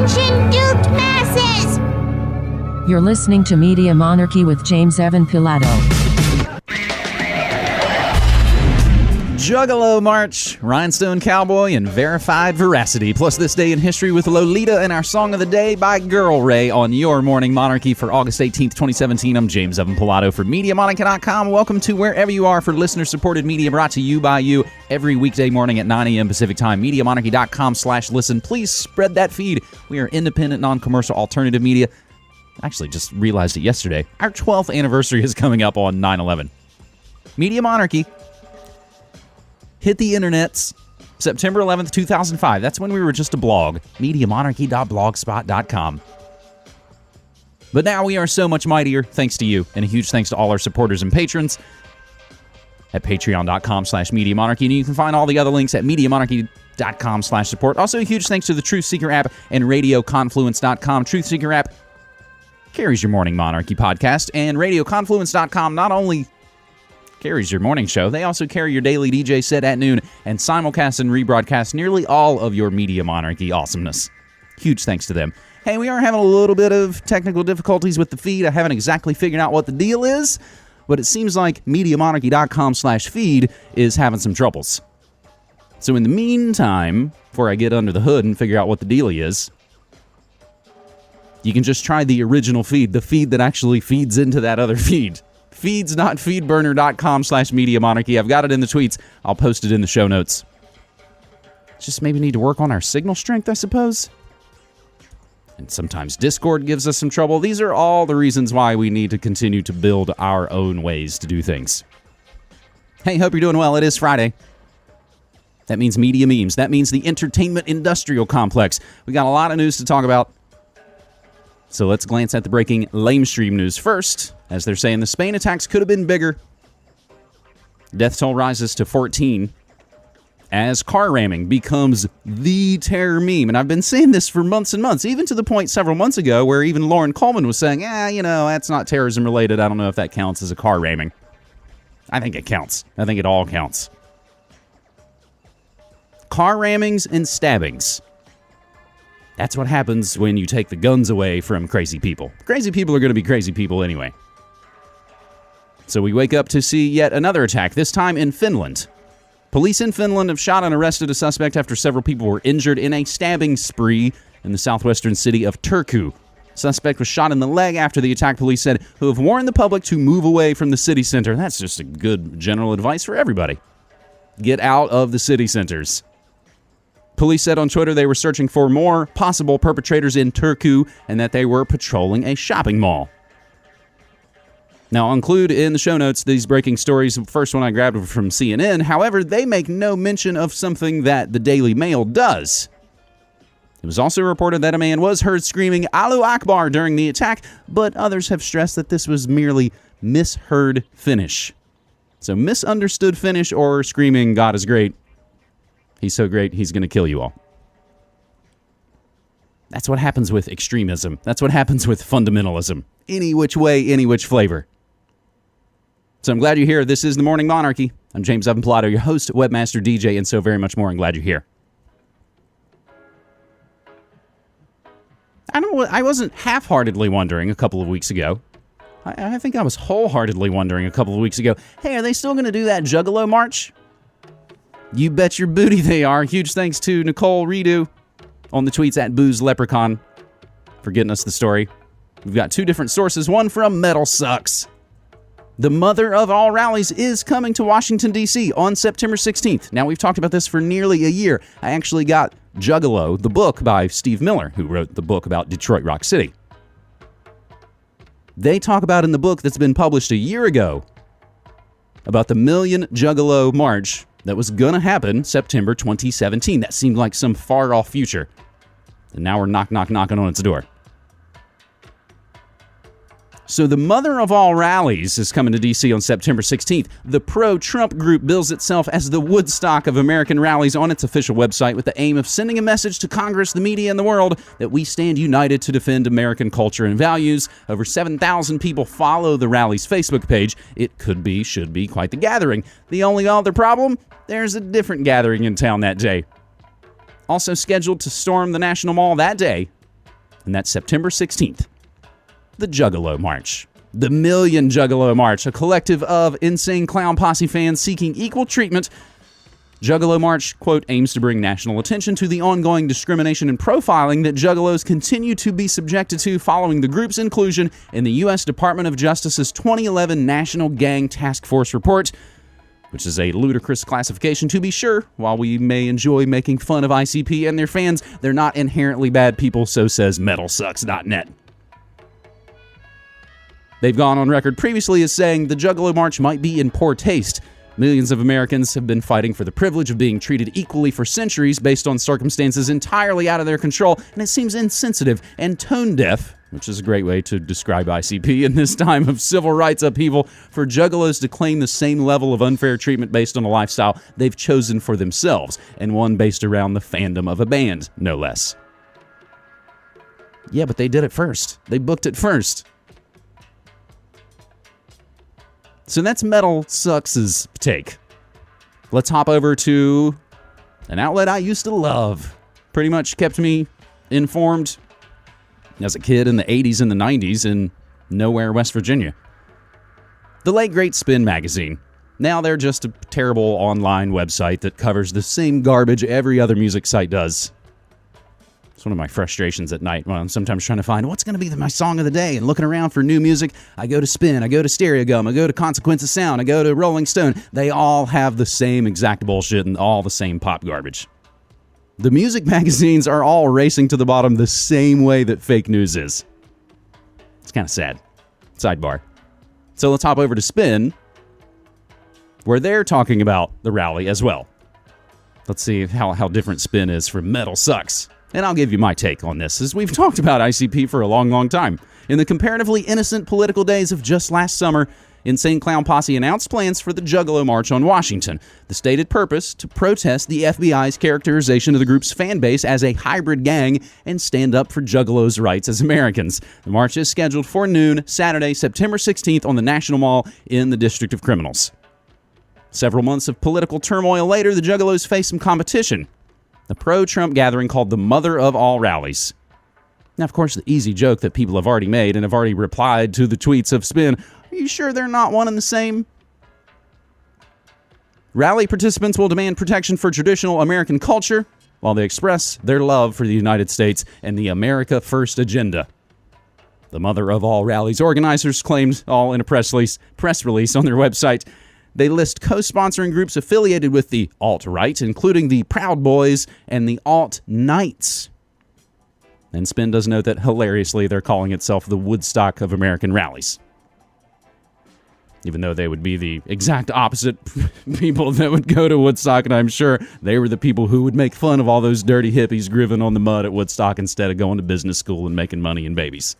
Attention, duped masses! You're listening to Media Monarchy with James Evan Pilato. Juggalo March, Rhinestone Cowboy, and Verified Veracity, plus This Day in History with Lolita and our Song of the Day by Girl Ray on your Morning Monarchy for August 18th, 2017. I'm James Evan Pilato for MediaMonarchy.com. Welcome to wherever you are for listener-supported media brought to you by you every weekday morning at 9 a.m. Pacific Time. MediaMonarchy.com/listen. Please spread that feed. We are independent, non-commercial, alternative media. I actually just realized it yesterday. Our 12th anniversary is coming up on 9/11. Media Monarchy hit the internets September 11th, 2005. That's when we were just a blog. MediaMonarchy.blogspot.com. But now we are so much mightier thanks to you. And a huge thanks to all our supporters and patrons at patreon.com/MediaMonarchy. And you can find all the other links at MediaMonarchy.com/support. Also, a huge thanks to the Truth Seeker app and RadioConfluence.com. Truth Seeker app carries your Morning Monarchy podcast. And RadioConfluence.com not only carries your morning show, they also carry your daily DJ set at noon and simulcast and rebroadcast nearly all of your Media Monarchy awesomeness. Huge thanks to them. Hey, we are having a little bit of technical difficulties with the feed. I haven't exactly figured out what the deal is, but it seems like MediaMonarchy.com/feed is having some troubles. So in the meantime, before I get under the hood and figure out what the deal is, you can just try the original feed, the feed that actually feeds into that other feed. Feeds.feedburner.com/MediaMonarchy. I've got it in the tweets. I'll post it in the show notes. Just maybe need to work on our signal strength, I suppose. And sometimes Discord gives us some trouble. These are all the reasons why we need to continue to build our own ways to do things. Hey, hope you're doing well. It is Friday. That means media memes. That means the entertainment industrial complex. We got a lot of news to talk about. So let's glance at the breaking lamestream news first. As they're saying, the Spain attacks could have been bigger. Death toll rises to 14 as car ramming becomes the terror meme. And I've been saying this for months and months, even to the point several months ago where even Lauren Coleman was saying, that's not terrorism related. I don't know if that counts as a car ramming. I think it counts. I think it all counts. Car rammings and stabbings. That's what happens when you take the guns away from crazy people. Crazy people are going to be crazy people anyway. So we wake up to see yet another attack, this time in Finland. Police in Finland have shot and arrested a suspect after several people were injured in a stabbing spree in the southwestern city of Turku. Suspect was shot in the leg after the attack, police said, who have warned the public to move away from the city center. That's just a good general advice for everybody. Get out of the city centers. Police said on Twitter they were searching for more possible perpetrators in Turku and that they were patrolling a shopping mall. Now, I'll include in the show notes these breaking stories. The first one I grabbed from CNN. However, they make no mention of something that the Daily Mail does. It was also reported that a man was heard screaming Allahu Akbar during the attack, but others have stressed that this was merely misheard Finnish. So misunderstood Finnish or screaming God is great. He's so great, he's going to kill you all. That's what happens with extremism. That's what happens with fundamentalism. Any which way, any which flavor. So I'm glad you're here. This is the Morning Monarchy. I'm James Evan Pilato, your host, webmaster, DJ, and so very much more. I'm glad you're here. I wasn't half-heartedly wondering a couple of weeks ago. I think I was wholeheartedly wondering a couple of weeks ago, hey, are they still going to do that Juggalo March? You bet your booty they are. Huge thanks to Nicole Redo on the tweets at Booze Leprechaun for getting us the story. We've got two different sources. One from Metal Sucks. The mother of all rallies is coming to Washington, D.C. on September 16th. Now, we've talked about this for nearly a year. I actually got Juggalo, the book by Steve Miller, who wrote the book about Detroit Rock City. They talk about in the book that's been published a year ago about the Million Juggalo March that was going to happen September 2017. That seemed like some far-off future. And now we're knocking on its door. So the mother of all rallies is coming to D.C. on September 16th. The pro-Trump group bills itself as the Woodstock of American rallies on its official website with the aim of sending a message to Congress, the media, and the world that we stand united to defend American culture and values. Over 7,000 people follow the rally's Facebook page. It should be quite the gathering. The only other problem? There's a different gathering in town that day. Also scheduled to storm the National Mall that day And that's September 16th. The Juggalo March. The Million Juggalo March, a collective of Insane Clown Posse fans seeking equal treatment. Juggalo March, quote, aims to bring national attention to the ongoing discrimination and profiling that juggalos continue to be subjected to following the group's inclusion in the U.S. Department of Justice's 2011 National Gang Task Force report, which is a ludicrous classification to be sure. While we may enjoy making fun of ICP and their fans, they're not inherently bad people, so says MetalSucks.net. They've gone on record previously as saying the Juggalo March might be in poor taste. Millions of Americans have been fighting for the privilege of being treated equally for centuries based on circumstances entirely out of their control, and it seems insensitive and tone-deaf, which is a great way to describe ICP in this time of civil rights upheaval, for juggalos to claim the same level of unfair treatment based on a lifestyle they've chosen for themselves, and one based around the fandom of a band, no less. Yeah, but they did it first. They booked it first. So that's Metal Sucks' take. Let's hop over to an outlet I used to love. Pretty much kept me informed as a kid in the 80s and the 90s in nowhere, West Virginia. The late great Spin magazine. Now they're just a terrible online website that covers the same garbage every other music site does. It's one of my frustrations at night when I'm sometimes trying to find what's going to be my song of the day and looking around for new music. I go to Spin, I go to Stereo Gum, I go to Consequence of Sound, I go to Rolling Stone. They all have the same exact bullshit and all the same pop garbage. The music magazines are all racing to the bottom the same way that fake news is. It's kind of sad. Sidebar. So let's hop over to Spin, where they're talking about the rally as well. Let's see how different Spin is from Metal Sucks. And I'll give you my take on this, as we've talked about ICP for a long, long time. In the comparatively innocent political days of just last summer, Insane Clown Posse announced plans for the Juggalo March on Washington. The stated purpose, to protest the FBI's characterization of the group's fan base as a hybrid gang and stand up for Juggalos' rights as Americans. The march is scheduled for noon, Saturday, September 16th on the National Mall in the District of Criminals. Several months of political turmoil later, the Juggalos face some competition. The pro-Trump gathering called the Mother of All Rallies. Now, of course, the easy joke that people have already made and have already replied to the tweets of Spin, are you sure they're not one and the same? Rally participants will demand protection for traditional American culture while they express their love for the United States and the America First agenda. The Mother of All Rallies organizers claimed, all in a press release on their website. They list co-sponsoring groups affiliated with the alt-right, including the Proud Boys and the Alt-Knights. And Spin does note that, hilariously, they're calling itself the Woodstock of American rallies. Even though they would be the exact opposite people that would go to Woodstock, and I'm sure they were the people who would make fun of all those dirty hippies grooving on the mud at Woodstock instead of going to business school and making money and babies.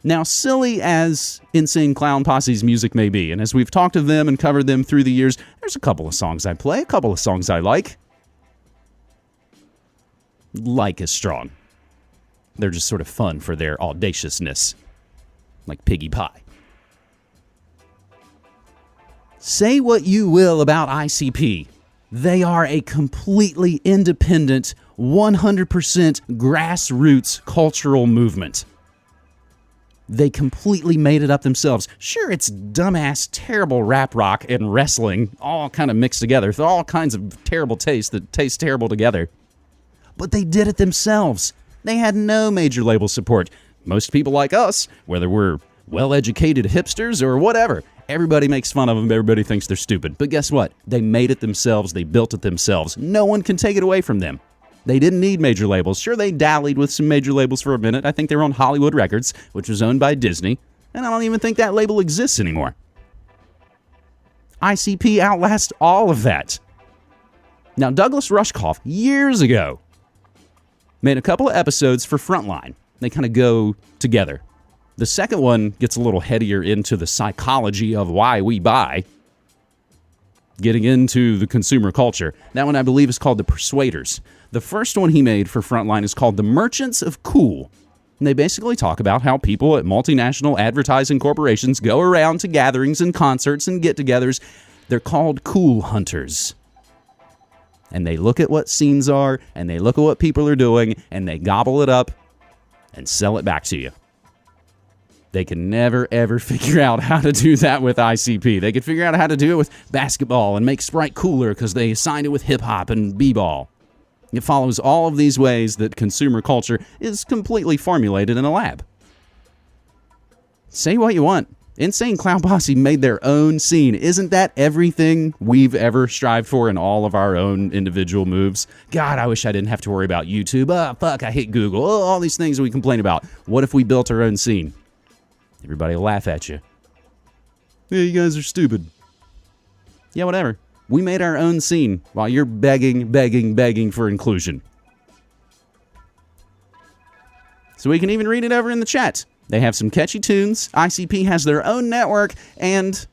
Now, silly as Insane Clown Posse's music may be, and as we've talked to them and covered them through the years, there's a couple of songs I play, a couple of songs I like. Like is strong. They're just sort of fun for their audaciousness. Like Piggy Pie. Say what you will about ICP. They are a completely independent, 100% grassroots cultural movement. They completely made it up themselves. Sure, it's dumbass, terrible rap rock and wrestling, all kind of mixed together, with all kinds of terrible tastes that taste terrible together. But they did it themselves. They had no major label support. Most people like us, whether we're well-educated hipsters or whatever, everybody makes fun of them, everybody thinks they're stupid. But guess what? They made it themselves, they built it themselves. No one can take it away from them. They didn't need major labels. Sure, they dallied with some major labels for a minute. I think they were on Hollywood Records, which was owned by Disney, and I don't even think that label exists anymore. ICP outlasts all of that. Now, Douglas Rushkoff, years ago, made a couple of episodes for Frontline. They kind of go together. The second one gets a little headier into the psychology of why we buy, getting into the consumer culture. That one, I believe, is called The Persuaders. The first one he made for Frontline is called The Merchants of Cool. And they basically talk about how people at multinational advertising corporations go around to gatherings and concerts and get-togethers. They're called cool hunters. And they look at what scenes are, and they look at what people are doing, and they gobble it up and sell it back to you. They can never, ever figure out how to do that with ICP. They could figure out how to do it with basketball and make Sprite cooler because they assigned it with hip-hop and b-ball. It follows all of these ways that consumer culture is completely formulated in a lab. Say what you want. Insane Clown Posse made their own scene. Isn't that everything we've ever strived for in all of our own individual moves? God, I wish I didn't have to worry about YouTube. Oh, fuck, I hate Google. Oh, all these things we complain about. What if we built our own scene? Everybody will laugh at you. Yeah, you guys are stupid. Yeah, whatever. We made our own scene while you're begging for inclusion. So we can even read it over in the chat. They have some catchy tunes. ICP has their own network, and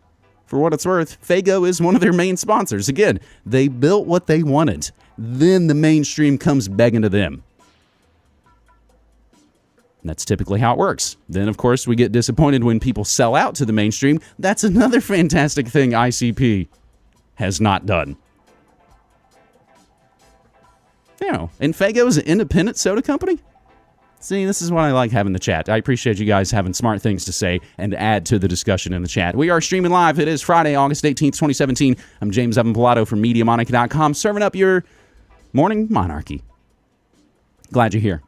for what it's worth, Fago is one of their main sponsors. Again, they built what they wanted. Then the mainstream comes begging to them. And that's typically how it works. Then, of course, we get disappointed when people sell out to the mainstream. That's another fantastic thing ICP has not done. You know, and Fago is an independent soda company. See, this is what I like having the chat. I appreciate you guys having smart things to say and add to the discussion in the chat. We are streaming live. It is Friday, August 18th, 2017. I'm James Evan Pilato from MediaMonarchy.com, serving up your morning monarchy. Glad you're here.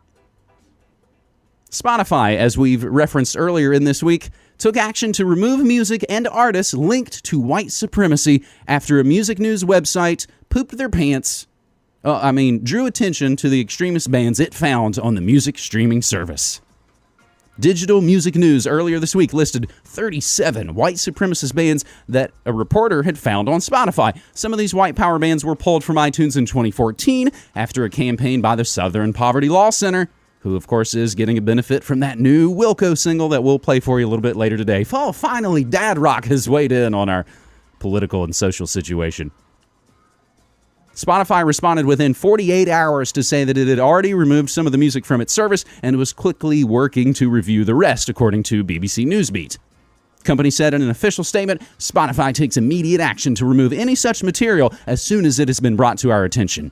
Spotify, as we've referenced earlier in this week, took action to remove music and artists linked to white supremacy after a music news website pooped their pants. Drew attention to the extremist bands it found on the music streaming service. Digital Music News earlier this week listed 37 white supremacist bands that a reporter had found on Spotify. Some of these white power bands were pulled from iTunes in 2014 after a campaign by the Southern Poverty Law Center, who, of course, is getting a benefit from that new Wilco single that we'll play for you a little bit later today. Oh, finally, Dad Rock has weighed in on our political and social situation. Spotify responded within 48 hours to say that it had already removed some of the music from its service and was quickly working to review the rest, according to BBC Newsbeat. The company said in an official statement, Spotify takes immediate action to remove any such material as soon as it has been brought to our attention.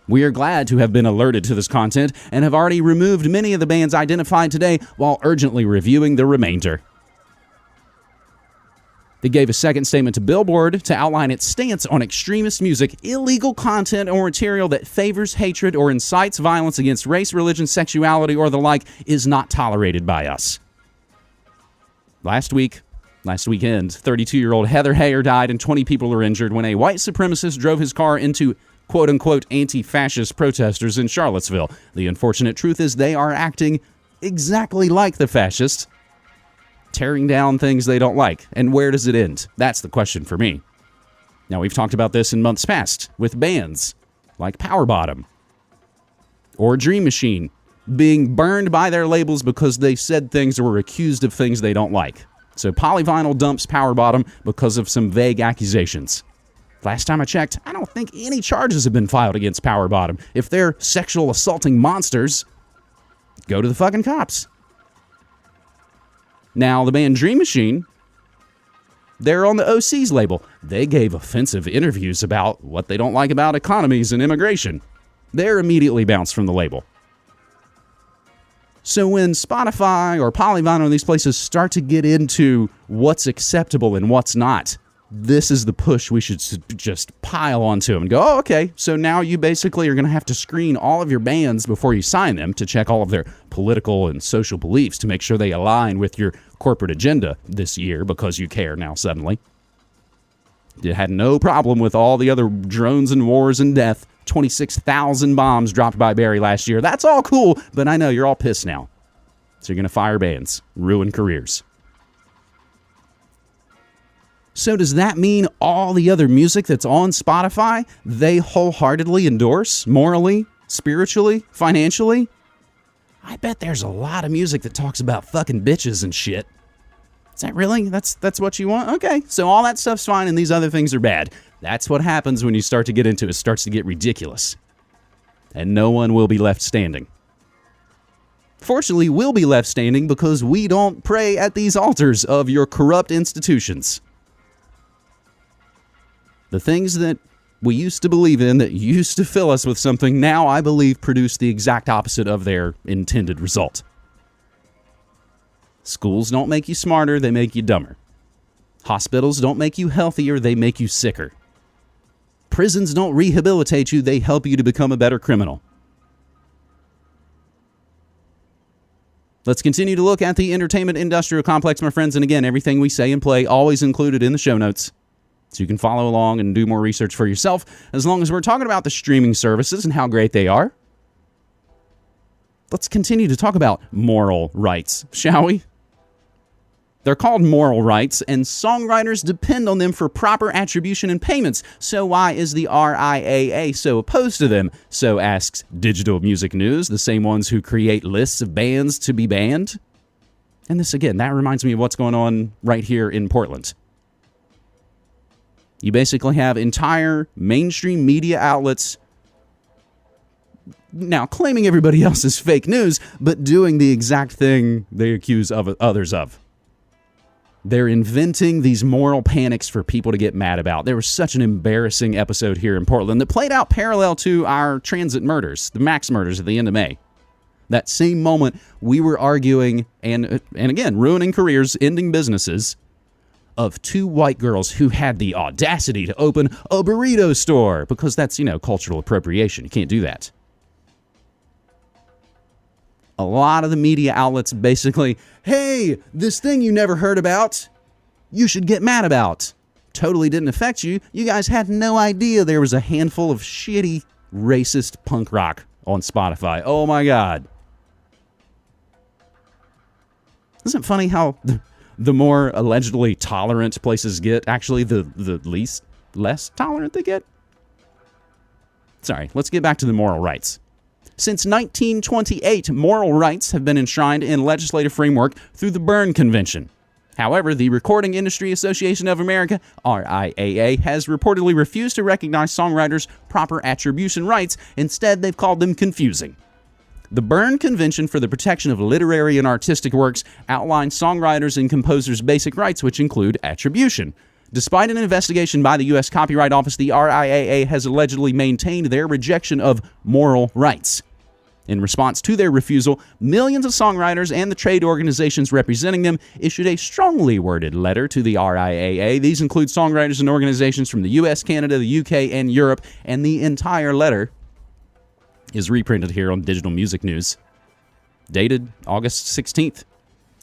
We are glad to have been alerted to this content and have already removed many of the bands identified today while urgently reviewing the remainder. It gave a second statement to Billboard to outline its stance on extremist music, illegal content, or material that favors hatred or incites violence against race, religion, sexuality, or the like is not tolerated by us. Last weekend, 32-year-old Heather Heyer died and 20 people were injured when a white supremacist drove his car into quote-unquote anti-fascist protesters in Charlottesville. The unfortunate truth is they are acting exactly like the fascists, tearing down things they don't like. And where does it end? That's the question for me. Now, we've talked about this in months past with bands like Power Bottom or Dream Machine being burned by their labels because they said things or were accused of things they don't like. So Polyvinyl dumps Power Bottom because of some vague accusations. Last time I checked, I don't think any charges have been filed against Power Bottom. If they're sexual assaulting monsters, go to the fucking cops. Now, the band Dream Machine, they're on the OC's label. They gave offensive interviews about what they don't like about economies and immigration. They're immediately bounced from the label. So when Spotify or Polyvinyl or these places start to get into what's acceptable and what's not, this is the push we should just pile onto them and go, oh, okay, so now you basically are going to have to screen all of your bands before you sign them to check all of their political and social beliefs to make sure they align with your corporate agenda this year because you care now suddenly. You had no problem with all the other drones and wars and death. 26,000 bombs dropped by Barry last year. That's all cool, but I know you're all pissed now. So you're going to fire bands, ruin careers. So does that mean all the other music that's on Spotify, they wholeheartedly endorse, morally, spiritually, financially? I bet there's a lot of music that talks about fucking bitches and shit. Is that really? That's what you want? Okay, so all that stuff's fine and these other things are bad. That's what happens when you start to get into it. It starts to get ridiculous. And no one will be left standing. Fortunately, we'll be left standing because we don't pray at these altars of your corrupt institutions. The things that we used to believe in, that used to fill us with something, now I believe produce the exact opposite of their intended result. Schools don't make you smarter, they make you dumber. Hospitals don't make you healthier, they make you sicker. Prisons don't rehabilitate you, they help you to become a better criminal. Let's continue to look at the entertainment industrial complex, my friends. And again, everything we say and play always included in the show notes, so you can follow along and do more research for yourself. As long as we're talking about the streaming services and how great they are, let's continue to talk about moral rights, shall we? They're called moral rights, and songwriters depend on them for proper attribution and payments. So why is the RIAA so opposed to them? So asks Digital Music News, the same ones who create lists of bands to be banned. And this, again, that reminds me of what's going on right here in Portland. You basically have entire mainstream media outlets now claiming everybody else is fake news, but doing the exact thing they accuse others of. They're inventing these moral panics for people to get mad about. There was such an embarrassing episode here in Portland that played out parallel to our transit murders, the Max murders at the end of May. That same moment, we were arguing and again, ruining careers, ending businesses, of two white girls who had the audacity to open a burrito store, because that's, cultural appropriation. You can't do that. A lot of the media outlets basically, hey, this thing you never heard about, you should get mad about. Totally didn't affect you. You guys had no idea there was a handful of shitty, racist punk rock on Spotify. Oh my God. Isn't it funny how the more allegedly tolerant places get, actually the less tolerant they get? Sorry, let's get back to the moral rights. Since 1928, moral rights have been enshrined in legislative framework through the Berne Convention. However, the Recording Industry Association of America, RIAA, has reportedly refused to recognize songwriters' proper attribution rights. Instead, they've called them confusing. The Berne Convention for the Protection of Literary and Artistic Works outlines songwriters' and composers' basic rights, which include attribution. Despite an investigation by the U.S. Copyright Office, the RIAA has allegedly maintained their rejection of moral rights. In response to their refusal, millions of songwriters and the trade organizations representing them issued a strongly worded letter to the RIAA. These include songwriters and organizations from the U.S., Canada, the UK, and Europe, and the entire letter is reprinted here on Digital Music News, dated August 16th.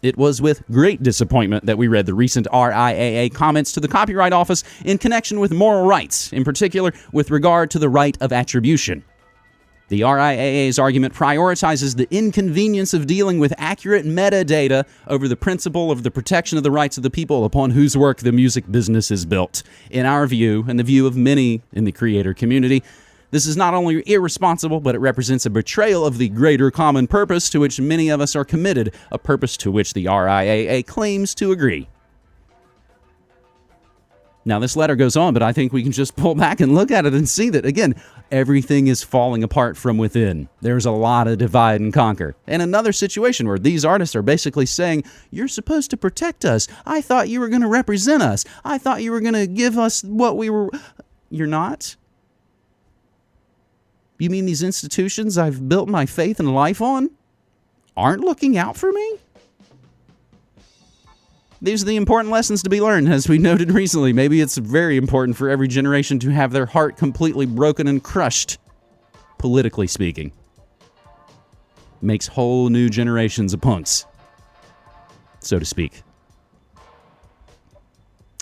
It was with great disappointment that we read the recent RIAA comments to the Copyright Office in connection with moral rights, in particular with regard to the right of attribution. The RIAA's argument prioritizes the inconvenience of dealing with accurate metadata over the principle of the protection of the rights of the people upon whose work the music business is built. In our view, and the view of many in the creator community, this is not only irresponsible, but it represents a betrayal of the greater common purpose to which many of us are committed, a purpose to which the RIAA claims to agree. Now, this letter goes on, but I think we can just pull back and look at it and see that, again, everything is falling apart from within. There's a lot of divide and conquer. And another situation where these artists are basically saying, you're supposed to protect us. I thought you were going to represent us. I thought you were going to give us what we were. You're not? You mean these institutions I've built my faith and life on aren't looking out for me? These are the important lessons to be learned, as we noted recently. Maybe it's very important for every generation to have their heart completely broken and crushed, politically speaking. Makes whole new generations of punks, so to speak.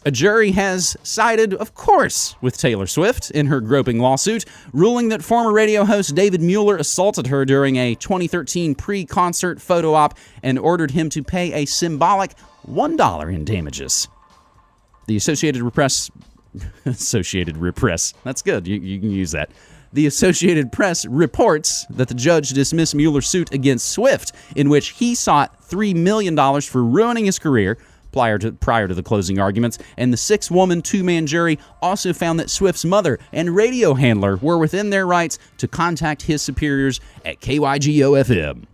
A jury has sided, of course, with Taylor Swift in her groping lawsuit, ruling that former radio host David Mueller assaulted her during a 2013 pre-concert photo op and ordered him to pay a symbolic $1 in damages. The Associated Press, that's good, you can use that. The Associated Press reports that the judge dismissed Mueller's suit against Swift, in which he sought $3 million for ruining his career prior to the closing arguments, and the 6-woman, 2-man jury also found that Swift's mother and radio handler were within their rights to contact his superiors at KYGO-FM.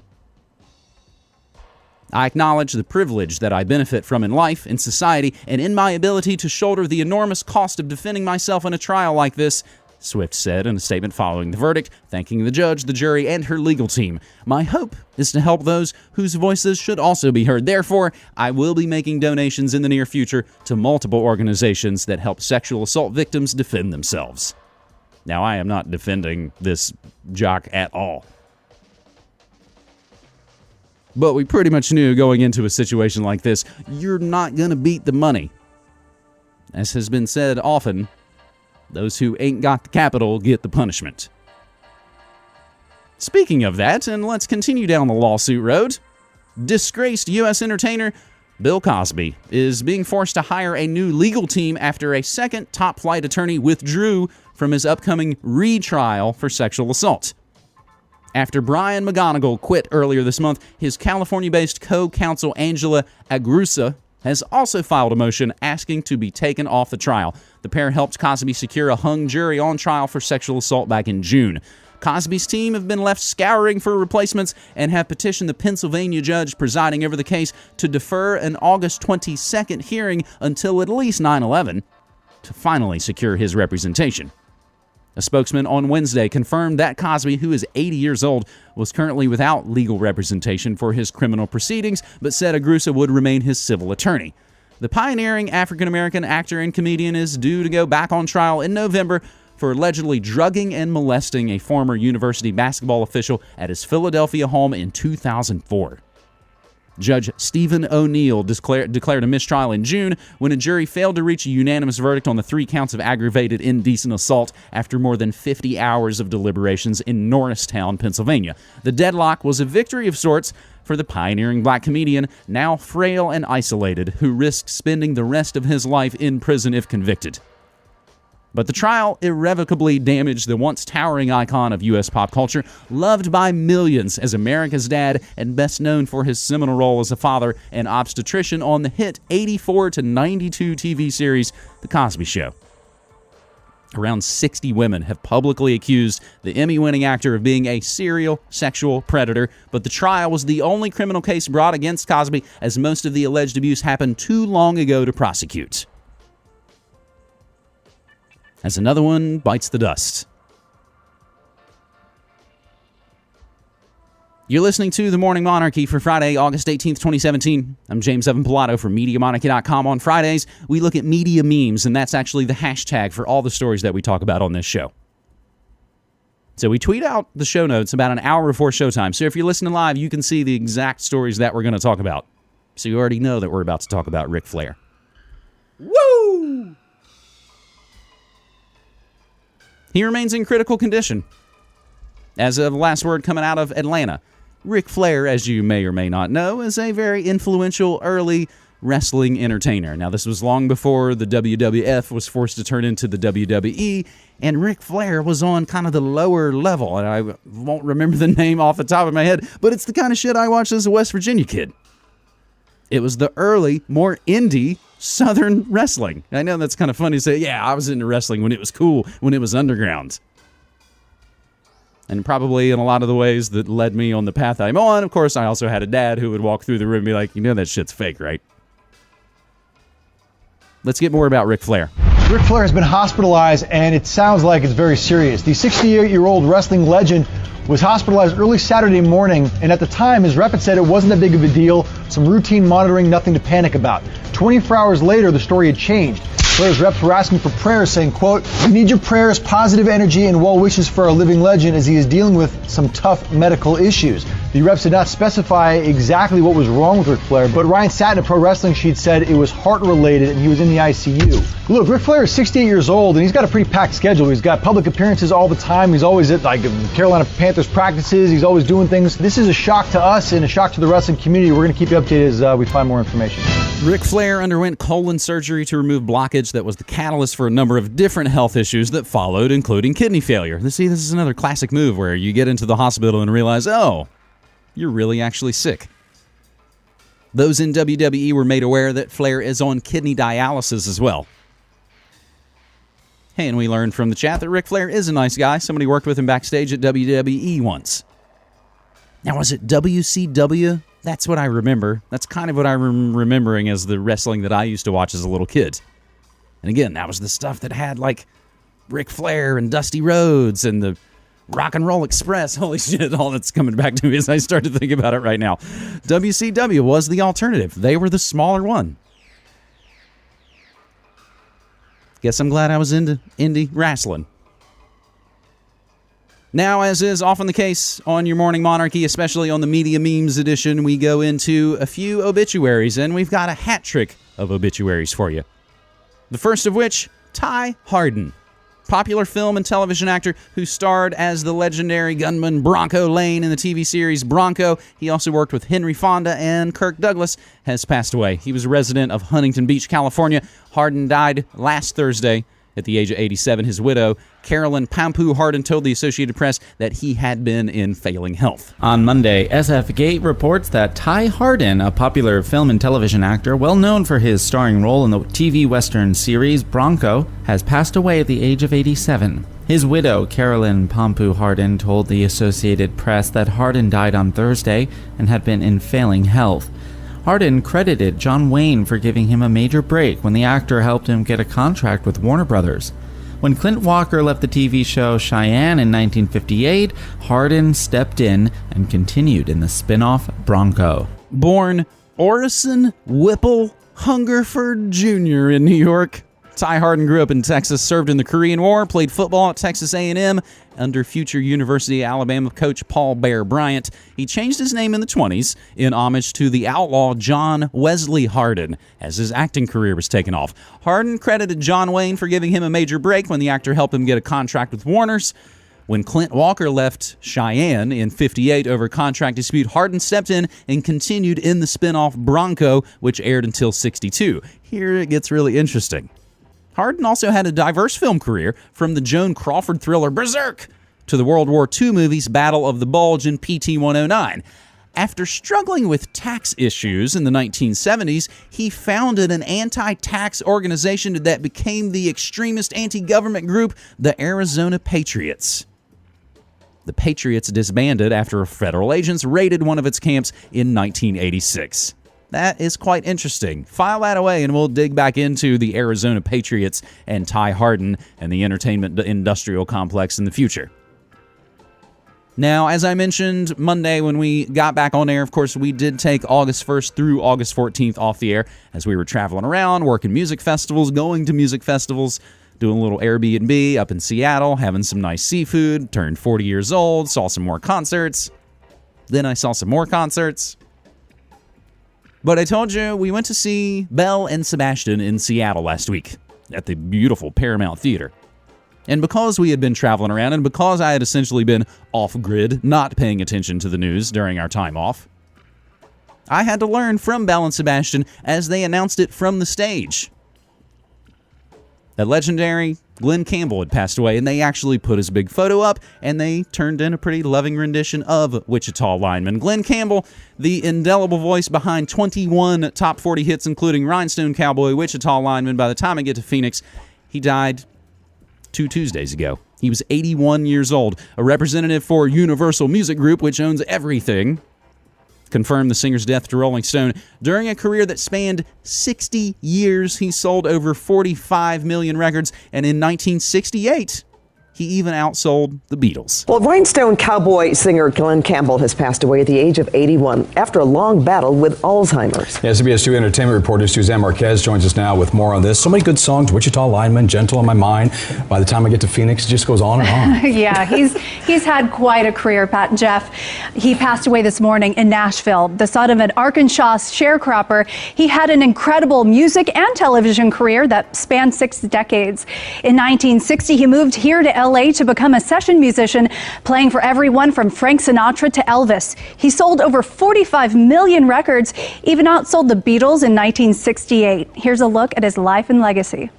I acknowledge the privilege that I benefit from in life, in society, and in my ability to shoulder the enormous cost of defending myself in a trial like this, Swift said in a statement following the verdict, thanking the judge, the jury, and her legal team. My hope is to help those whose voices should also be heard. Therefore, I will be making donations in the near future to multiple organizations that help sexual assault victims defend themselves. Now, I am not defending this jock at all. But we pretty much knew going into a situation like this, you're not going to beat the money. As has been said often, those who ain't got the capital get the punishment. Speaking of that, and let's continue down the lawsuit road, disgraced U.S. entertainer Bill Cosby is being forced to hire a new legal team after a second top-flight attorney withdrew from his upcoming retrial for sexual assault. After Brian McGonigal quit earlier this month, his California-based co-counsel Angela Agrusa has also filed a motion asking to be taken off the trial. The pair helped Cosby secure a hung jury on trial for sexual assault back in June. Cosby's team have been left scouring for replacements and have petitioned the Pennsylvania judge presiding over the case to defer an August 22nd hearing until at least 9/11 to finally secure his representation. A spokesman on Wednesday confirmed that Cosby, who is 80 years old, was currently without legal representation for his criminal proceedings, but said Agrusa would remain his civil attorney. The pioneering African-American actor and comedian is due to go back on trial in November for allegedly drugging and molesting a former university basketball official at his Philadelphia home in 2004. Judge Stephen O'Neill declared a mistrial in June when a jury failed to reach a unanimous verdict on the 3 counts of aggravated indecent assault after more than 50 hours of deliberations in Norristown, Pennsylvania. The deadlock was a victory of sorts for the pioneering black comedian, now frail and isolated, who risked spending the rest of his life in prison if convicted. But the trial irrevocably damaged the once towering icon of U.S. pop culture, loved by millions as America's dad and best known for his seminal role as a father and obstetrician on the hit 84 to 92 TV series The Cosby Show. Around 60 women have publicly accused the Emmy-winning actor of being a serial sexual predator, but the trial was the only criminal case brought against Cosby, as most of the alleged abuse happened too long ago to prosecute. As another one bites the dust. You're listening to The Morning Monarchy for Friday, August 18th, 2017. I'm James Evan Pilato from MediaMonarchy.com. On Fridays, we look at media memes, and that's actually the hashtag for all the stories that we talk about on this show. So we tweet out the show notes about an hour before showtime. So if you're listening live, you can see the exact stories that we're going to talk about. So you already know that we're about to talk about Ric Flair. Woo! He remains in critical condition. As of the last word coming out of Atlanta, Ric Flair, as you may or may not know, is a very influential early wrestling entertainer. Now, this was long before the WWF was forced to turn into the WWE, and Ric Flair was on kind of the lower level, and I won't remember the name off the top of my head, but it's the kind of shit I watched as a West Virginia kid. It was the early, more indie Southern wrestling. I know that's kind of funny to say, yeah, I was into wrestling when it was cool, when it was underground. And probably in a lot of the ways that led me on the path I'm on, of course, I also had a dad who would walk through the room and be like, you know that shit's fake, right? Let's get more about Ric Flair. Ric Flair has been hospitalized, and it sounds like it's very serious. The 68-year-old wrestling legend was hospitalized early Saturday morning, and at the time, his rep had said it wasn't that big of a deal, some routine monitoring, nothing to panic about. 24 hours later, the story had changed. Flair's reps were asking for prayers, saying, quote, "We need your prayers, positive energy, and well wishes for our living legend as he is dealing with some tough medical issues." The reps did not specify exactly what was wrong with Ric Flair, but Ryan Satin of Pro Wrestling Sheet said it was heart-related and he was in the ICU. Look, Ric Flair is 68 years old and he's got a pretty packed schedule. He's got public appearances all the time. He's always at Carolina Panthers practices. He's always doing things. This is a shock to us and a shock to the wrestling community. We're going to keep you updated as we find more information. Ric Flair underwent colon surgery to remove blockage that was the catalyst for a number of different health issues that followed, including kidney failure. See, this is another classic move where you get into the hospital and realize, oh, you're really actually sick. Those in WWE were made aware that Flair is on kidney dialysis as well. Hey, and we learned from the chat that Ric Flair is a nice guy. Somebody worked with him backstage at WWE once. Now, was it WCW? That's what I remember. That's kind of what I'm remembering as the wrestling that I used to watch as a little kid. And again, that was the stuff that had, like, Ric Flair and Dusty Rhodes and the Rock and Roll Express. Holy shit, all that's coming back to me as I start to think about it right now. WCW was the alternative. They were the smaller one. Guess I'm glad I was into indie wrestling. Now, as is often the case on your Morning Monarchy, especially on the Media Memes edition, we go into a few obituaries, and we've got a hat trick of obituaries for you. The first of which, Ty Hardin. Popular film and television actor who starred as the legendary gunman Bronco Lane in the TV series Bronco. He also worked with Henry Fonda, and Kirk Douglas has passed away. He was a resident of Huntington Beach, California. Hardin died last Thursday at the age of 87. His widow, Carolyn Pampu Hardin, told the Associated Press that he had been in failing health. On Monday, SF Gate reports that Ty Hardin, a popular film and television actor well known for his starring role in the TV Western series Bronco, has passed away at the age of 87. His widow, Carolyn Pampu Hardin, told the Associated Press that Hardin died on Thursday and had been in failing health. Hardin credited John Wayne for giving him a major break when the actor helped him get a contract with Warner Brothers. When Clint Walker left the TV show Cheyenne in 1958, Hardin stepped in and continued in the spin-off Bronco. Born Orison Whipple Hungerford Jr. in New York, Ty Hardin grew up in Texas, served in the Korean War, played football at Texas A&M under future University of Alabama coach Paul Bear Bryant. He changed his name in the 20s in homage to the outlaw John Wesley Hardin as his acting career was taken off. Hardin credited John Wayne for giving him a major break when the actor helped him get a contract with Warner's. When Clint Walker left Cheyenne in 58 over a contract dispute, Hardin stepped in and continued in the spin-off Bronco, which aired until 62. Here it gets really interesting. Hardin also had a diverse film career, from the Joan Crawford thriller Berserk to the World War II movies Battle of the Bulge and PT-109. After struggling with tax issues in the 1970s, he founded an anti-tax organization that became the extremist anti-government group, the Arizona Patriots. The Patriots disbanded after federal agents raided one of its camps in 1986. That is quite interesting. File that away and we'll dig back into the Arizona Patriots and Ty Hardin and the entertainment industrial complex in the future. Now, as I mentioned Monday when we got back on air, of course, we did take August 1st through August 14th off the air as we were traveling around, working music festivals, going to music festivals, doing a little Airbnb up in Seattle, having some nice seafood, turned 40 years old, saw some more concerts. Then I saw some more concerts. But I told you, we went to see Belle and Sebastian in Seattle last week at the beautiful Paramount Theater. And because we had been traveling around and because I had essentially been off-grid, not paying attention to the news during our time off, I had to learn from Belle and Sebastian as they announced it from the stage. The legendary Glenn Campbell had passed away, and they actually put his big photo up, and they turned in a pretty loving rendition of Wichita Lineman. Glenn Campbell, the indelible voice behind 21 top 40 hits, including Rhinestone Cowboy, Wichita Lineman. By the time I get to Phoenix, he died 2 Tuesdays ago. He was 81 years old, a representative for Universal Music Group, which owns everything. Confirmed the singer's death to Rolling Stone. During a career that spanned 60 years, he sold over 45 million records, and in 1968, he even outsold the Beatles. Well, Rhinestone Cowboy singer Glenn Campbell has passed away at the age of 81 after a long battle with Alzheimer's. Yeah, CBS 2 entertainment reporter Suzanne Marquez joins us now with more on this. So many good songs, Wichita Lineman, Gentle on My Mind. By the time I get to Phoenix, it just goes on and on. Yeah, he's had quite a career, Pat and Jeff. He passed away this morning in Nashville. The son of an Arkansas sharecropper, he had an incredible music and television career that spanned 6 decades. In 1960, he moved here to LA to become a session musician, playing for everyone from Frank Sinatra to Elvis. He sold over 45 million records, even outsold the Beatles in 1968. Here's a look at his life and legacy.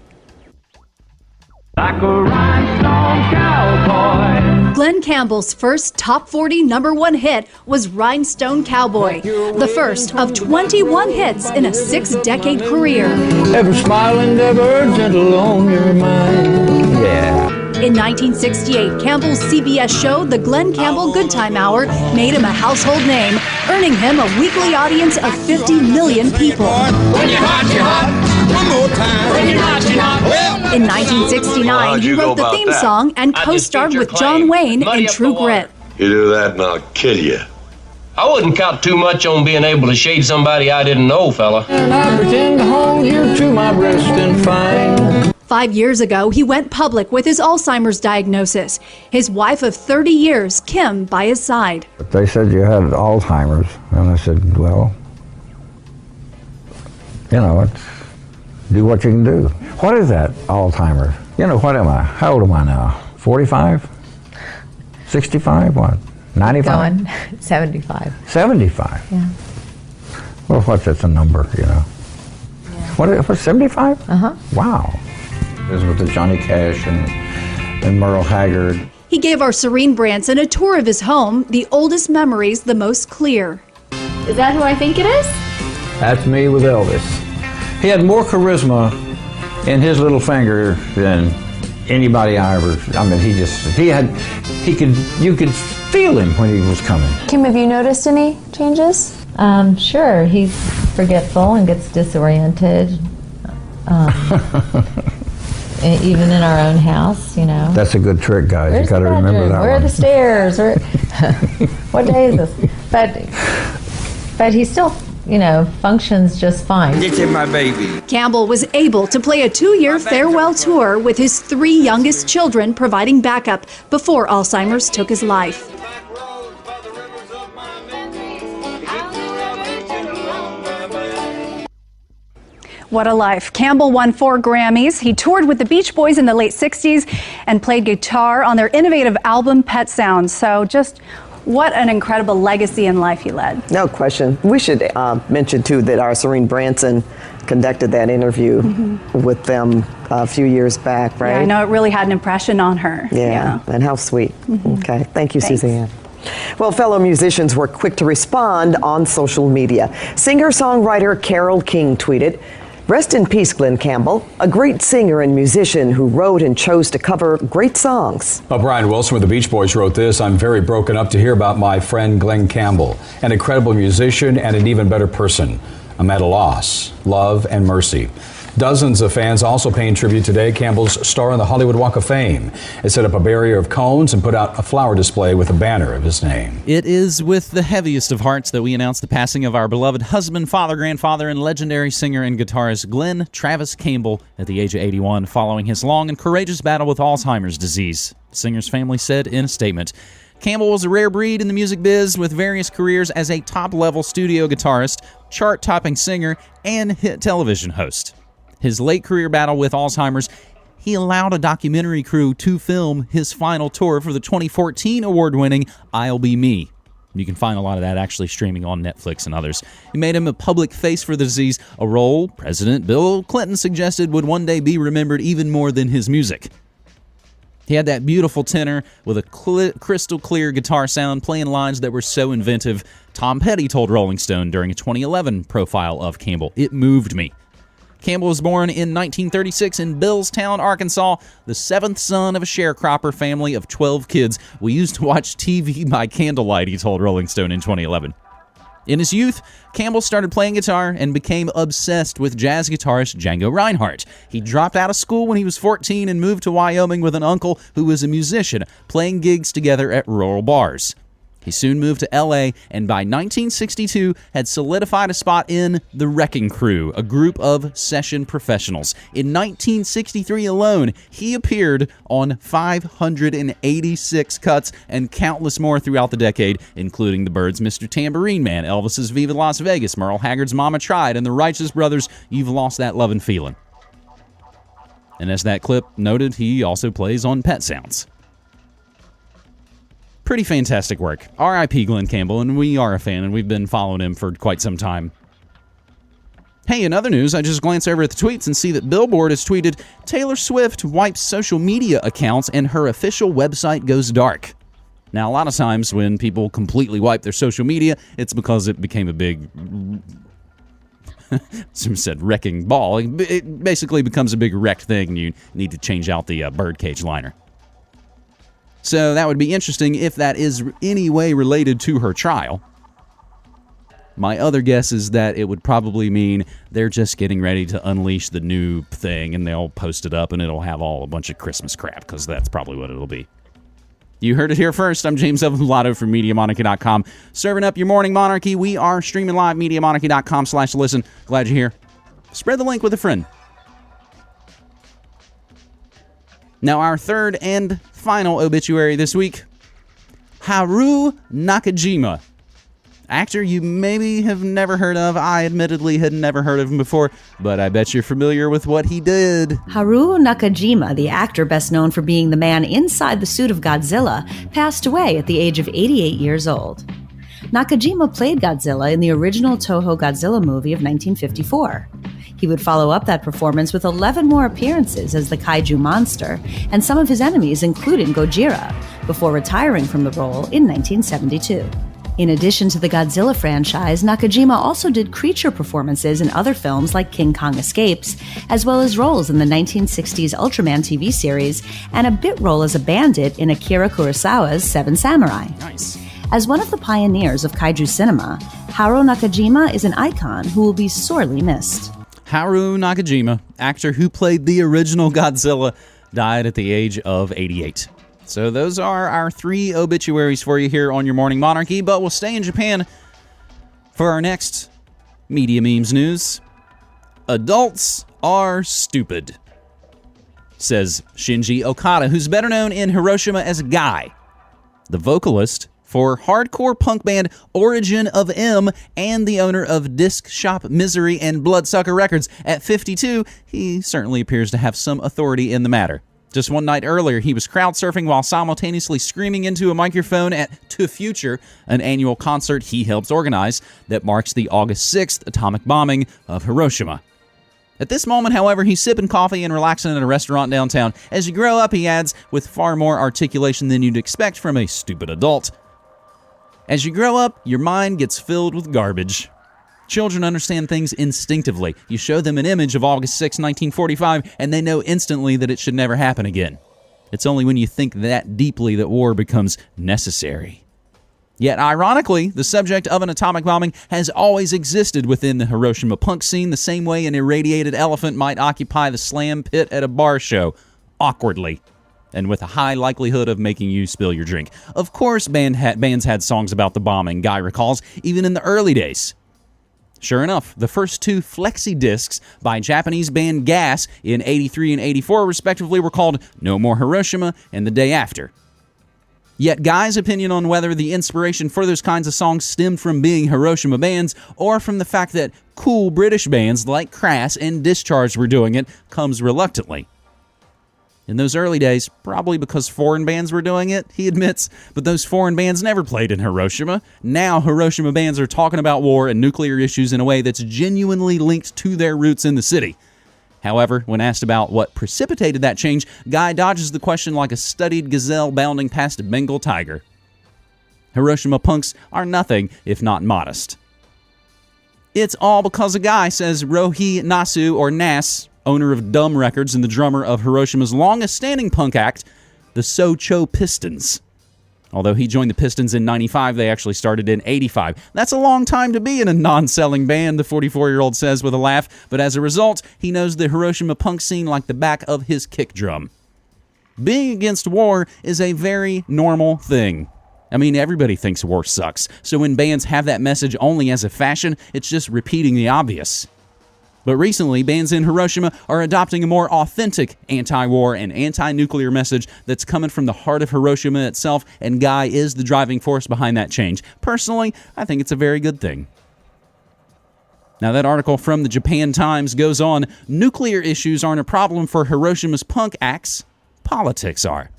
Like a rhinestone cowboy. Glenn Campbell's first top 40 #1 hit was Rhinestone Cowboy, the first of 21 hits in a 6-decade career. Ever smiling, ever gentle on your mind. Yeah. In 1968, Campbell's CBS show, The Glenn Campbell Good Time Hour, made him a household name, earning him a weekly audience of 50 million people. When you're hot, you're hot. One more time. When you're not, you're not. Well, In 1969, he wrote the theme song and co-starred with John Wayne in True Grit. You do that and I'll kill you. I wouldn't count too much on being able to shade somebody I didn't know, fella. and I pretend to hold you to my breast and find. 5 years ago, he went public with his Alzheimer's diagnosis. His wife of 30 years, Kim, by his side. They said you had Alzheimer's, and I said, well, you know, it's, do what you can do. What is that, Alzheimer's? You know, what am I? How old am I now? 45? 65? What? 95? Going 75. 75? Yeah. Well, what's that's a number, you know? Yeah. What's 75? Uh-huh. Wow. It was with the Johnny Cash and Merle Haggard. He gave our Serene Branson a tour of his home, the oldest memories, the most clear. Is that who I think it is? That's me with Elvis. He had more charisma in his little finger than anybody I ever. I mean, you could feel him when he was coming. Kim, have you noticed any changes? Sure. He's forgetful and gets disoriented. Even in our own house, you know. That's a good trick, guys. Where's You got to the remember bedroom? that Where one. are the stairs? What day is this? But he still, you know, functions just fine. Get in my baby. Campbell was able to play a 2-year farewell tour with his 3 youngest children providing backup before Alzheimer's took his life. What a life. Campbell won 4 Grammys. He toured with the Beach Boys in the late 60s and played guitar on their innovative album Pet Sounds. So just what an incredible legacy in life he led. No question. We should mention, too, that our Serene Branson conducted that interview with them a few years back, right? Yeah, I know it really had an impression on her. Yeah, and how sweet. Okay, thank you, Thanks. Suzanne. Well, fellow musicians were quick to respond on social media. Singer-songwriter Carole King tweeted, "Rest in peace, Glenn Campbell, a great singer and musician who wrote and chose to cover great songs." Brian Wilson with the Beach Boys wrote this: "I'm very broken up to hear about my friend Glenn Campbell, an incredible musician and an even better person. I'm at a loss. Love and mercy." Dozens of fans also paying tribute today. Campbell's star on the Hollywood Walk of Fame has set up a barrier of cones and put out a flower display with a banner of his name. It is with the heaviest of hearts that we announce the passing of our beloved husband, father, grandfather, and legendary singer and guitarist Glenn Travis Campbell at the age of 81, following his long and courageous battle with Alzheimer's disease. The singer's family said in a statement, "Campbell was a rare breed in the music biz with various careers as a top-level studio guitarist, chart-topping singer, and hit television host. His late career battle with Alzheimer's, he allowed a documentary crew to film his final tour for the 2014 award-winning I'll Be Me. You can find a lot of that actually streaming on Netflix and others. It made him a public face for the disease, a role President Bill Clinton suggested would one day be remembered even more than his music. He had that beautiful tenor with a crystal clear guitar sound, playing lines that were so inventive. Tom Petty told Rolling Stone during a 2011 profile of Campbell, "It moved me." Campbell was born in 1936 in Billstown, Arkansas, the 7th son of a sharecropper family of 12 kids. "We used to watch TV by candlelight," he told Rolling Stone in 2011. In his youth, Campbell started playing guitar and became obsessed with jazz guitarist Django Reinhardt. He dropped out of school when he was 14 and moved to Wyoming with an uncle who was a musician, playing gigs together at rural bars. He soon moved to L.A. and by 1962 had solidified a spot in the Wrecking Crew, a group of session professionals. In 1963 alone, he appeared on 586 cuts and countless more throughout the decade, including the Byrds' Mr. Tambourine Man, Elvis's Viva Las Vegas, Merle Haggard's Mama Tried, and the Righteous Brothers' You've Lost That Lovin' Feelin'. And as that clip noted, he also plays on Pet Sounds. Pretty fantastic work. R.I.P. Glenn Campbell, and we are a fan, and we've been following him for quite some time. Hey, in other news, I just glance over at the tweets and see that Billboard has tweeted, "Taylor Swift wipes social media accounts and her official website goes dark." Now, a lot of times when people completely wipe their social media, it's because it became a big, some said wrecking ball. It basically becomes a big wrecked thing, and you need to change out the birdcage liner. So that would be interesting if that is any way related to her trial. My other guess is that it would probably mean they're just getting ready to unleash the new thing, and they'll post it up, and it'll have a bunch of Christmas crap, because that's probably what it'll be. You heard it here first. I'm James Evan from MediaMonarchy.com. Serving up your morning monarchy. We are streaming live, MediaMonarchy.com/listen. Glad you're here. Spread the link with a friend. Now, our third and final obituary this week. Haru Nakajima. Actor you maybe have never heard of. I admittedly had never heard of him before, but I bet you're familiar with what he did. Haru Nakajima, the actor best known for being the man inside the suit of Godzilla, passed away at the age of 88 years old. Nakajima played Godzilla in the original Toho Godzilla movie of 1954. He would follow up that performance with 11 more appearances as the kaiju monster and some of his enemies, including Gojira, before retiring from the role in 1972. In addition to the Godzilla franchise, Nakajima also did creature performances in other films like King Kong Escapes, as well as roles in the 1960s Ultraman TV series and a bit role as a bandit in Akira Kurosawa's Seven Samurai. Nice. As one of the pioneers of kaiju cinema, Haru Nakajima is an icon who will be sorely missed. Haru Nakajima, actor who played the original Godzilla, died at the age of 88. So those are our 3 obituaries for you here on your Morning Monarchy, but we'll stay in Japan for our next Media Memes news. Adults are stupid, says Shinji Okada, who's better known in Hiroshima as Guy, the vocalist for hardcore punk band Origin of M and the owner of Disc Shop Misery and Bloodsucker Records. At 52, he certainly appears to have some authority in the matter. Just one night earlier, he was crowd surfing while simultaneously screaming into a microphone at To Future, an annual concert he helps organize that marks the August 6th atomic bombing of Hiroshima. At this moment, however, he's sipping coffee and relaxing at a restaurant downtown. As you grow up, he adds, with far more articulation than you'd expect from a stupid adult. As you grow up, your mind gets filled with garbage. Children understand things instinctively. You show them an image of August 6, 1945, and they know instantly that it should never happen again. It's only when you think that deeply that war becomes necessary. Yet, ironically, the subject of an atomic bombing has always existed within the Hiroshima punk scene, the same way an irradiated elephant might occupy the slam pit at a bar show, awkwardly, and with a high likelihood of making you spill your drink. Of course, bands had songs about the bombing, Guy recalls, even in the early days. Sure enough, the first 2 flexi discs by Japanese band Gas in 83 and 84 respectively were called No More Hiroshima and The Day After. Yet Guy's opinion on whether the inspiration for those kinds of songs stemmed from being Hiroshima bands or from the fact that cool British bands like Crass and Discharge were doing it comes reluctantly. In those early days, probably because foreign bands were doing it, he admits, but those foreign bands never played in Hiroshima. Now Hiroshima bands are talking about war and nuclear issues in a way that's genuinely linked to their roots in the city. However, when asked about what precipitated that change, Guy dodges the question like a studied gazelle bounding past a Bengal tiger. Hiroshima punks are nothing if not modest. It's all because of Guy, says Rohi Nasu, or Nas, owner of Dumb Records and the drummer of Hiroshima's longest-standing punk act, the Socho Pistons. Although he joined the Pistons in 95, they actually started in 85. That's a long time to be in a non-selling band, the 44-year-old says with a laugh, but as a result, he knows the Hiroshima punk scene like the back of his kick drum. Being against war is a very normal thing. I mean, everybody thinks war sucks, so when bands have that message only as a fashion, it's just repeating the obvious. But recently, bands in Hiroshima are adopting a more authentic anti-war and anti-nuclear message that's coming from the heart of Hiroshima itself, and Guy is the driving force behind that change. Personally, I think it's a very good thing. Now, that article from the Japan Times goes on, nuclear issues aren't a problem for Hiroshima's punk acts, politics are.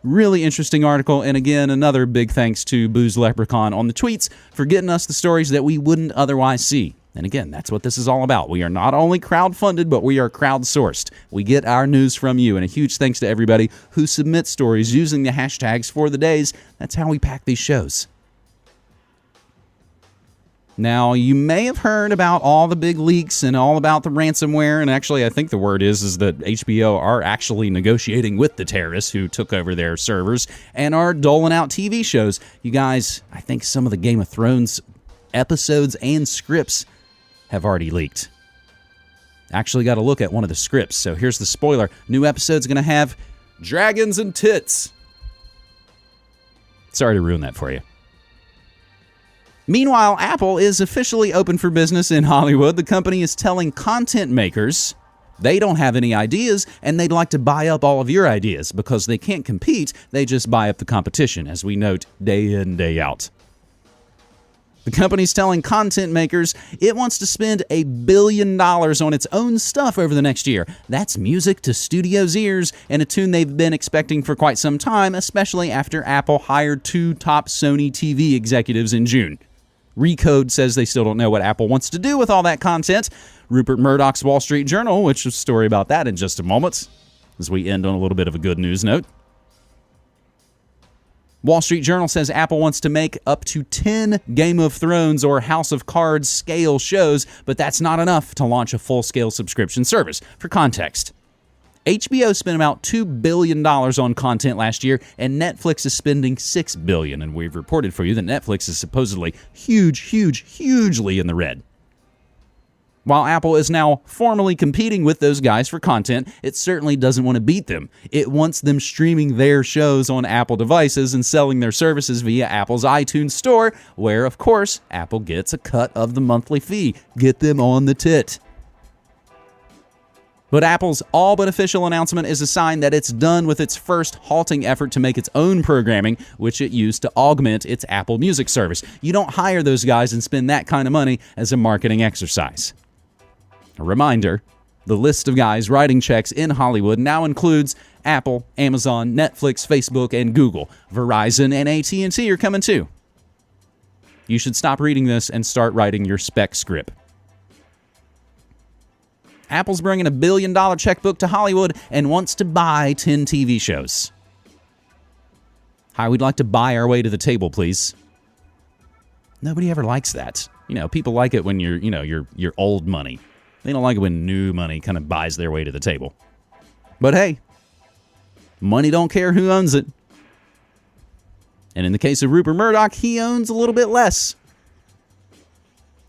Really interesting article, and again, another big thanks to Booze Leprechaun on the tweets for getting us the stories that we wouldn't otherwise see. And again, that's what this is all about. We are not only crowd-funded, but we are crowd-sourced. We get our news from you, and a huge thanks to everybody who submits stories using the hashtags for the days. That's how we pack these shows. Now, you may have heard about all the big leaks and all about the ransomware, and actually I think the word is that HBO are actually negotiating with the terrorists who took over their servers and are doling out TV shows. You guys, I think some of the Game of Thrones episodes and scripts have already leaked. Actually got to look at one of the scripts. So here's the spoiler. New episode's going to have dragons and tits. Sorry to ruin that for you. Meanwhile, Apple is officially open for business in Hollywood. The company is telling content makers they don't have any ideas and they'd like to buy up all of your ideas because they can't compete. They just buy up the competition, as we note day in, day out. The company's telling content makers it wants to spend $1 billion on its own stuff over the next year. That's music to studios' ears and a tune they've been expecting for quite some time, especially after Apple hired 2 top Sony TV executives in June. Recode says they still don't know what Apple wants to do with all that content. Rupert Murdoch's Wall Street Journal, which is a story about that in just a moment, as we end on a little bit of a good news note. Wall Street Journal says Apple wants to make up to 10 Game of Thrones or House of Cards scale shows, but that's not enough to launch a full-scale subscription service. For context, HBO spent about $2 billion on content last year, and Netflix is spending $6 billion, and we've reported for you that Netflix is supposedly hugely in the red. While Apple is now formally competing with those guys for content, it certainly doesn't want to beat them. It wants them streaming their shows on Apple devices and selling their services via Apple's iTunes store, where, of course, Apple gets a cut of the monthly fee. Get them on the tit. But Apple's all-but-official announcement is a sign that it's done with its first halting effort to make its own programming, which it used to augment its Apple Music service. You don't hire those guys and spend that kind of money as a marketing exercise. A reminder, the list of guys writing checks in Hollywood now includes Apple, Amazon, Netflix, Facebook, and Google. Verizon and AT&T are coming too. You should stop reading this and start writing your spec script. Apple's bringing $1 billion checkbook to Hollywood and wants to buy 10 TV shows. Hi, we'd like to buy our way to the table, please. Nobody ever likes that. You know, people like it when you're old money. They don't like it when new money kind of buys their way to the table. But hey, money don't care who owns it. And in the case of Rupert Murdoch, he owns a little bit less.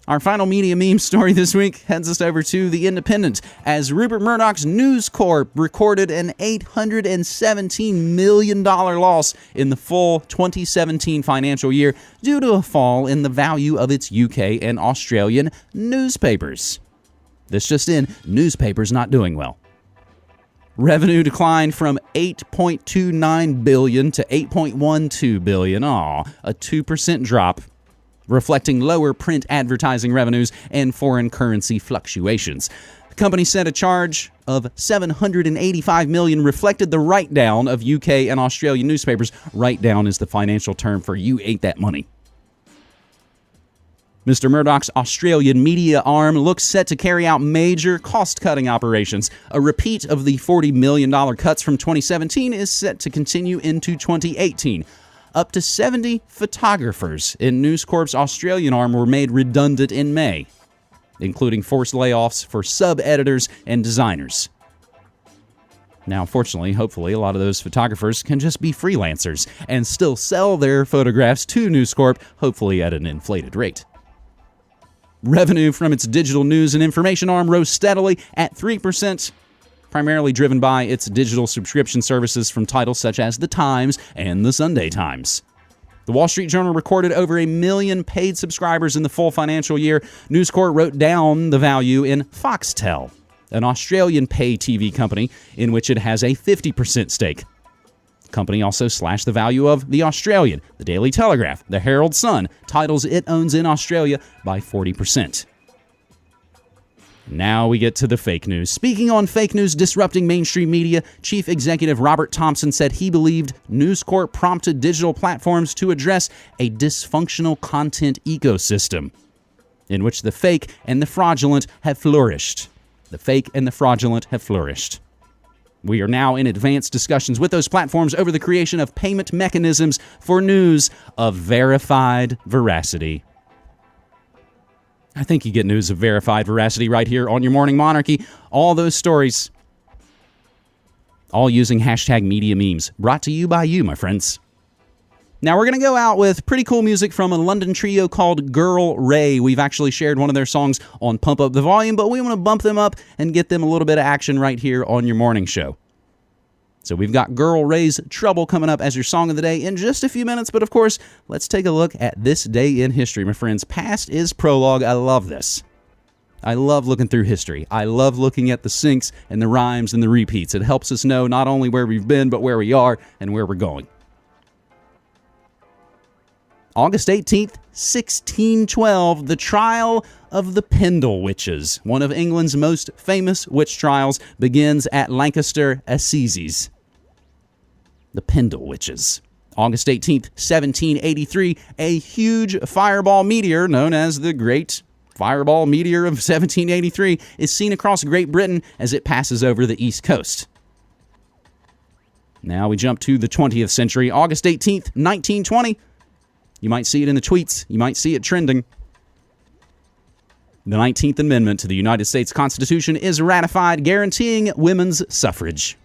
Our final media meme story this week heads us over to The Independent, as Rupert Murdoch's News Corp recorded an $817 million loss in the full 2017 financial year due to a fall in the value of its UK and Australian newspapers. This just in, newspapers not doing well. Revenue declined from $8.29 billion to $8.12 billion. A 2% drop, reflecting lower print advertising revenues and foreign currency fluctuations. The company said a charge of $785 million reflected the write-down of UK and Australian newspapers. Write-down is the financial term for you ate that money. Mr. Murdoch's Australian media arm looks set to carry out major cost-cutting operations. A repeat of the $40 million cuts from 2017 is set to continue into 2018. Up to 70 photographers in News Corp's Australian arm were made redundant in May, including forced layoffs for sub-editors and designers. Now, fortunately, hopefully, a lot of those photographers can just be freelancers and still sell their photographs to News Corp, hopefully at an inflated rate. Revenue from its digital news and information arm rose steadily at 3%, primarily driven by its digital subscription services from titles such as The Times and The Sunday Times. The Wall Street Journal recorded over 1 million paid subscribers in the full financial year. News Corp wrote down the value in Foxtel, an Australian pay TV company in which it has a 50% stake. The company also slashed the value of The Australian, The Daily Telegraph, The Herald Sun, titles it owns in Australia, by 40%. Now we get to the fake news. Speaking on fake news disrupting mainstream media, Chief Executive Robert Thompson said he believed News Corp prompted digital platforms to address a dysfunctional content ecosystem in which the fake and the fraudulent have flourished. The fake and the fraudulent have flourished. We are now in advanced discussions with those platforms over the creation of payment mechanisms for news of verified veracity. I think you get news of verified veracity right here on your Morning Monarchy. All those stories, all using hashtag media memes. Brought to you by you, my friends. Now we're going to go out with pretty cool music from a London trio called Girl Ray. We've actually shared one of their songs on Pump Up the Volume, but we want to bump them up and get them a little bit of action right here on your morning show. So we've got Girl Ray's Trouble coming up as your song of the day in just a few minutes, but of course, let's take a look at this day in history, my friends. Past is prologue. I love this. I love looking through history. I love looking at the syncs and the rhymes and the repeats. It helps us know not only where we've been, but where we are and where we're going. August 18th, 1612, the trial of the Pendle Witches, one of England's most famous witch trials, begins at Lancaster Assizes. The Pendle Witches. August 18th, 1783, a huge fireball meteor known as the Great Fireball Meteor of 1783 is seen across Great Britain as it passes over the East Coast. Now we jump to the 20th century, August 18th, 1920. You might see it in the tweets. You might see it trending. The 19th Amendment to the United States Constitution is ratified, guaranteeing women's suffrage.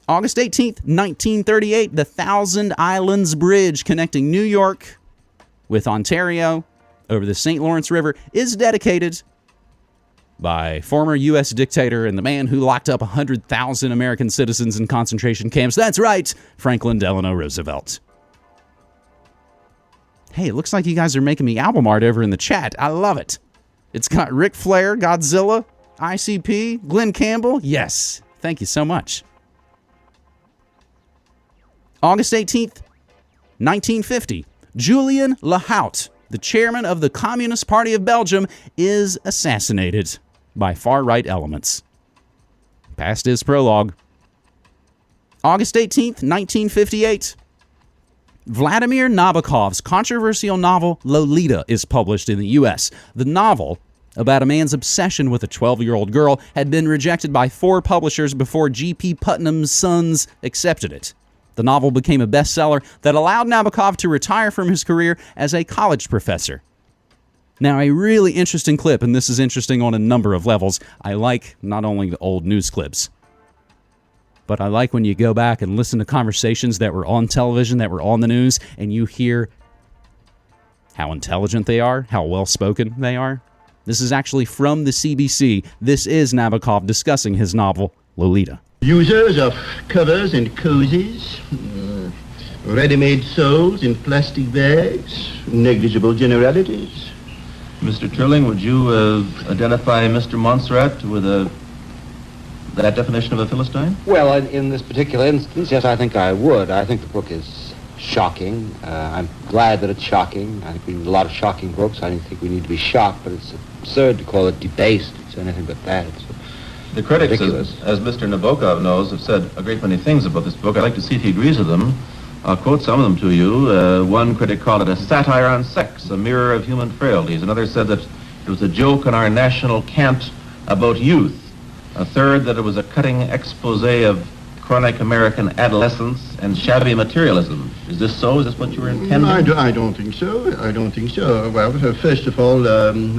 August 18th, 1938, the Thousand Islands Bridge connecting New York with Ontario over the St. Lawrence River is dedicated by former U.S. dictator and the man who locked up 100,000 American citizens in concentration camps. That's right, Franklin Delano Roosevelt. Hey, it looks like you guys are making me album art over in the chat. I love it. It's got Ric Flair, Godzilla, ICP, Glenn Campbell. Yes, thank you so much. August 18th, 1950, Julian Lahout, the chairman of the Communist Party of Belgium, is assassinated by far-right elements. Past is prologue. August 18th, 1958. Vladimir Nabokov's controversial novel Lolita is published in the U.S. The novel, about a man's obsession with a 12-year-old girl, had been rejected by 4 publishers before G.P. Putnam's Sons accepted it. The novel became a bestseller that allowed Nabokov to retire from his career as a college professor. Now, a really interesting clip, and this is interesting on a number of levels. I like not only the old news clips, but I like when you go back and listen to conversations that were on television, that were on the news, and you hear how intelligent they are, how well-spoken they are. This is actually from the CBC. This is Nabokov discussing his novel, Lolita. Users of covers and cozies, ready-made soles in plastic bags, negligible generalities. Mr. Trilling, would you identify Mr. Montserrat with that definition of a Philistine? Well, in this particular instance, yes, I think I would. I think the book is shocking. I'm glad that it's shocking. I think we need a lot of shocking books. I don't think we need to be shocked, but it's absurd to call it debased. It's anything but that. The critics, as Mr. Nabokov knows, have said a great many things about this book. I'd like to see if he agrees with them. I'll quote some of them to you. One critic called it a satire on sex, a mirror of human frailties. Another said that it was a joke on our national cant about youth. A third that it was a cutting expose of chronic American adolescence and shabby materialism. Is this so? Is this what you were intending? I don't think so. I don't think so. Well, first of all,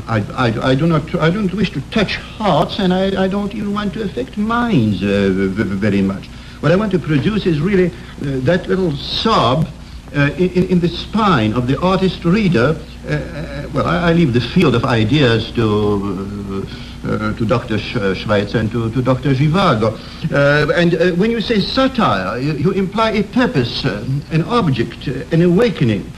I don't wish to touch hearts, and I don't even want to affect minds very much. What I want to produce is really that little sob in the spine of the artist reader. Well, I leave the field of ideas to Dr. Schweitzer and to Dr. Givago. And when you say satire, you imply a purpose, an object, an awakening,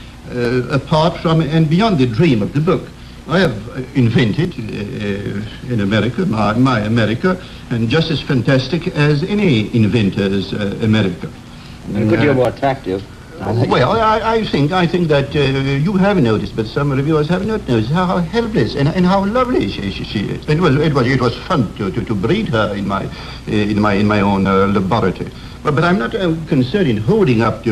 apart from and beyond the dream of the book. I have invented in America, my America, and just as fantastic as any inventor's America. A good deal more attractive. Well, I think that you have noticed, but some reviewers have not noticed how helpless and how lovely she is. It was fun to breed her in my own laboratory. But I'm not concerned in holding up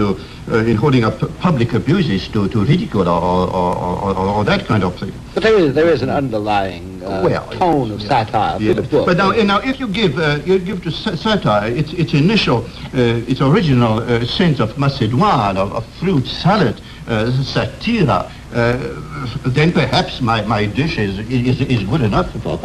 public abuses to ridicule or that kind of thing. But there is an underlying tone of satire to the book. But now, if you give to satire its initial, its original sense of macédoine, of fruit salad, satira, then perhaps my dish is good enough for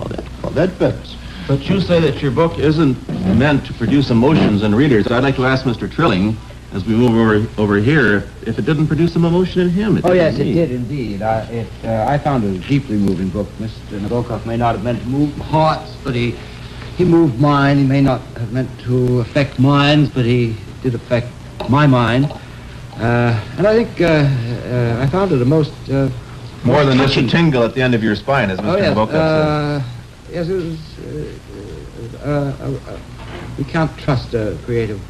that purpose. But you say that your book isn't meant to produce emotions in readers. I'd like to ask Mr. Trilling, as we move over here, if it didn't produce some emotion in him. Oh, yes, it did indeed. I found it a deeply moving book. Mr. Nabokov may not have meant to move hearts, but he moved mine. He may not have meant to affect minds, but he did affect my mind. And I think I found it a most... More than just a tingle at the end of your spine, as Mr. Nabokov says. Yes, it was... we can't trust a creative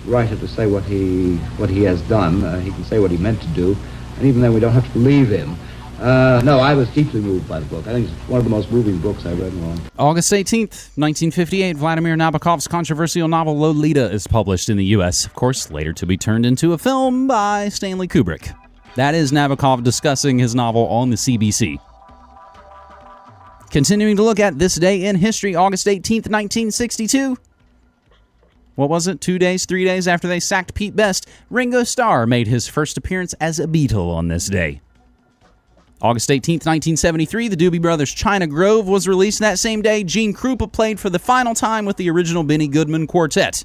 writer to say what he has done. He can say what he meant to do, and even then we don't have to believe him. No, I was deeply moved by the book. I think it's one of the most moving books I've read in a long time. August 18th, 1958, Vladimir Nabokov's controversial novel Lolita is published in the U.S., of course, later to be turned into a film by Stanley Kubrick. That is Nabokov discussing his novel on the CBC. Continuing to look at this day in history, August 18th, 1962. What was it? 3 days after they sacked Pete Best, Ringo Starr made his first appearance as a Beatle on this day. August 18th, 1973, the Doobie Brothers' China Grove was released that same day. Gene Krupa played for the final time with the original Benny Goodman Quartet.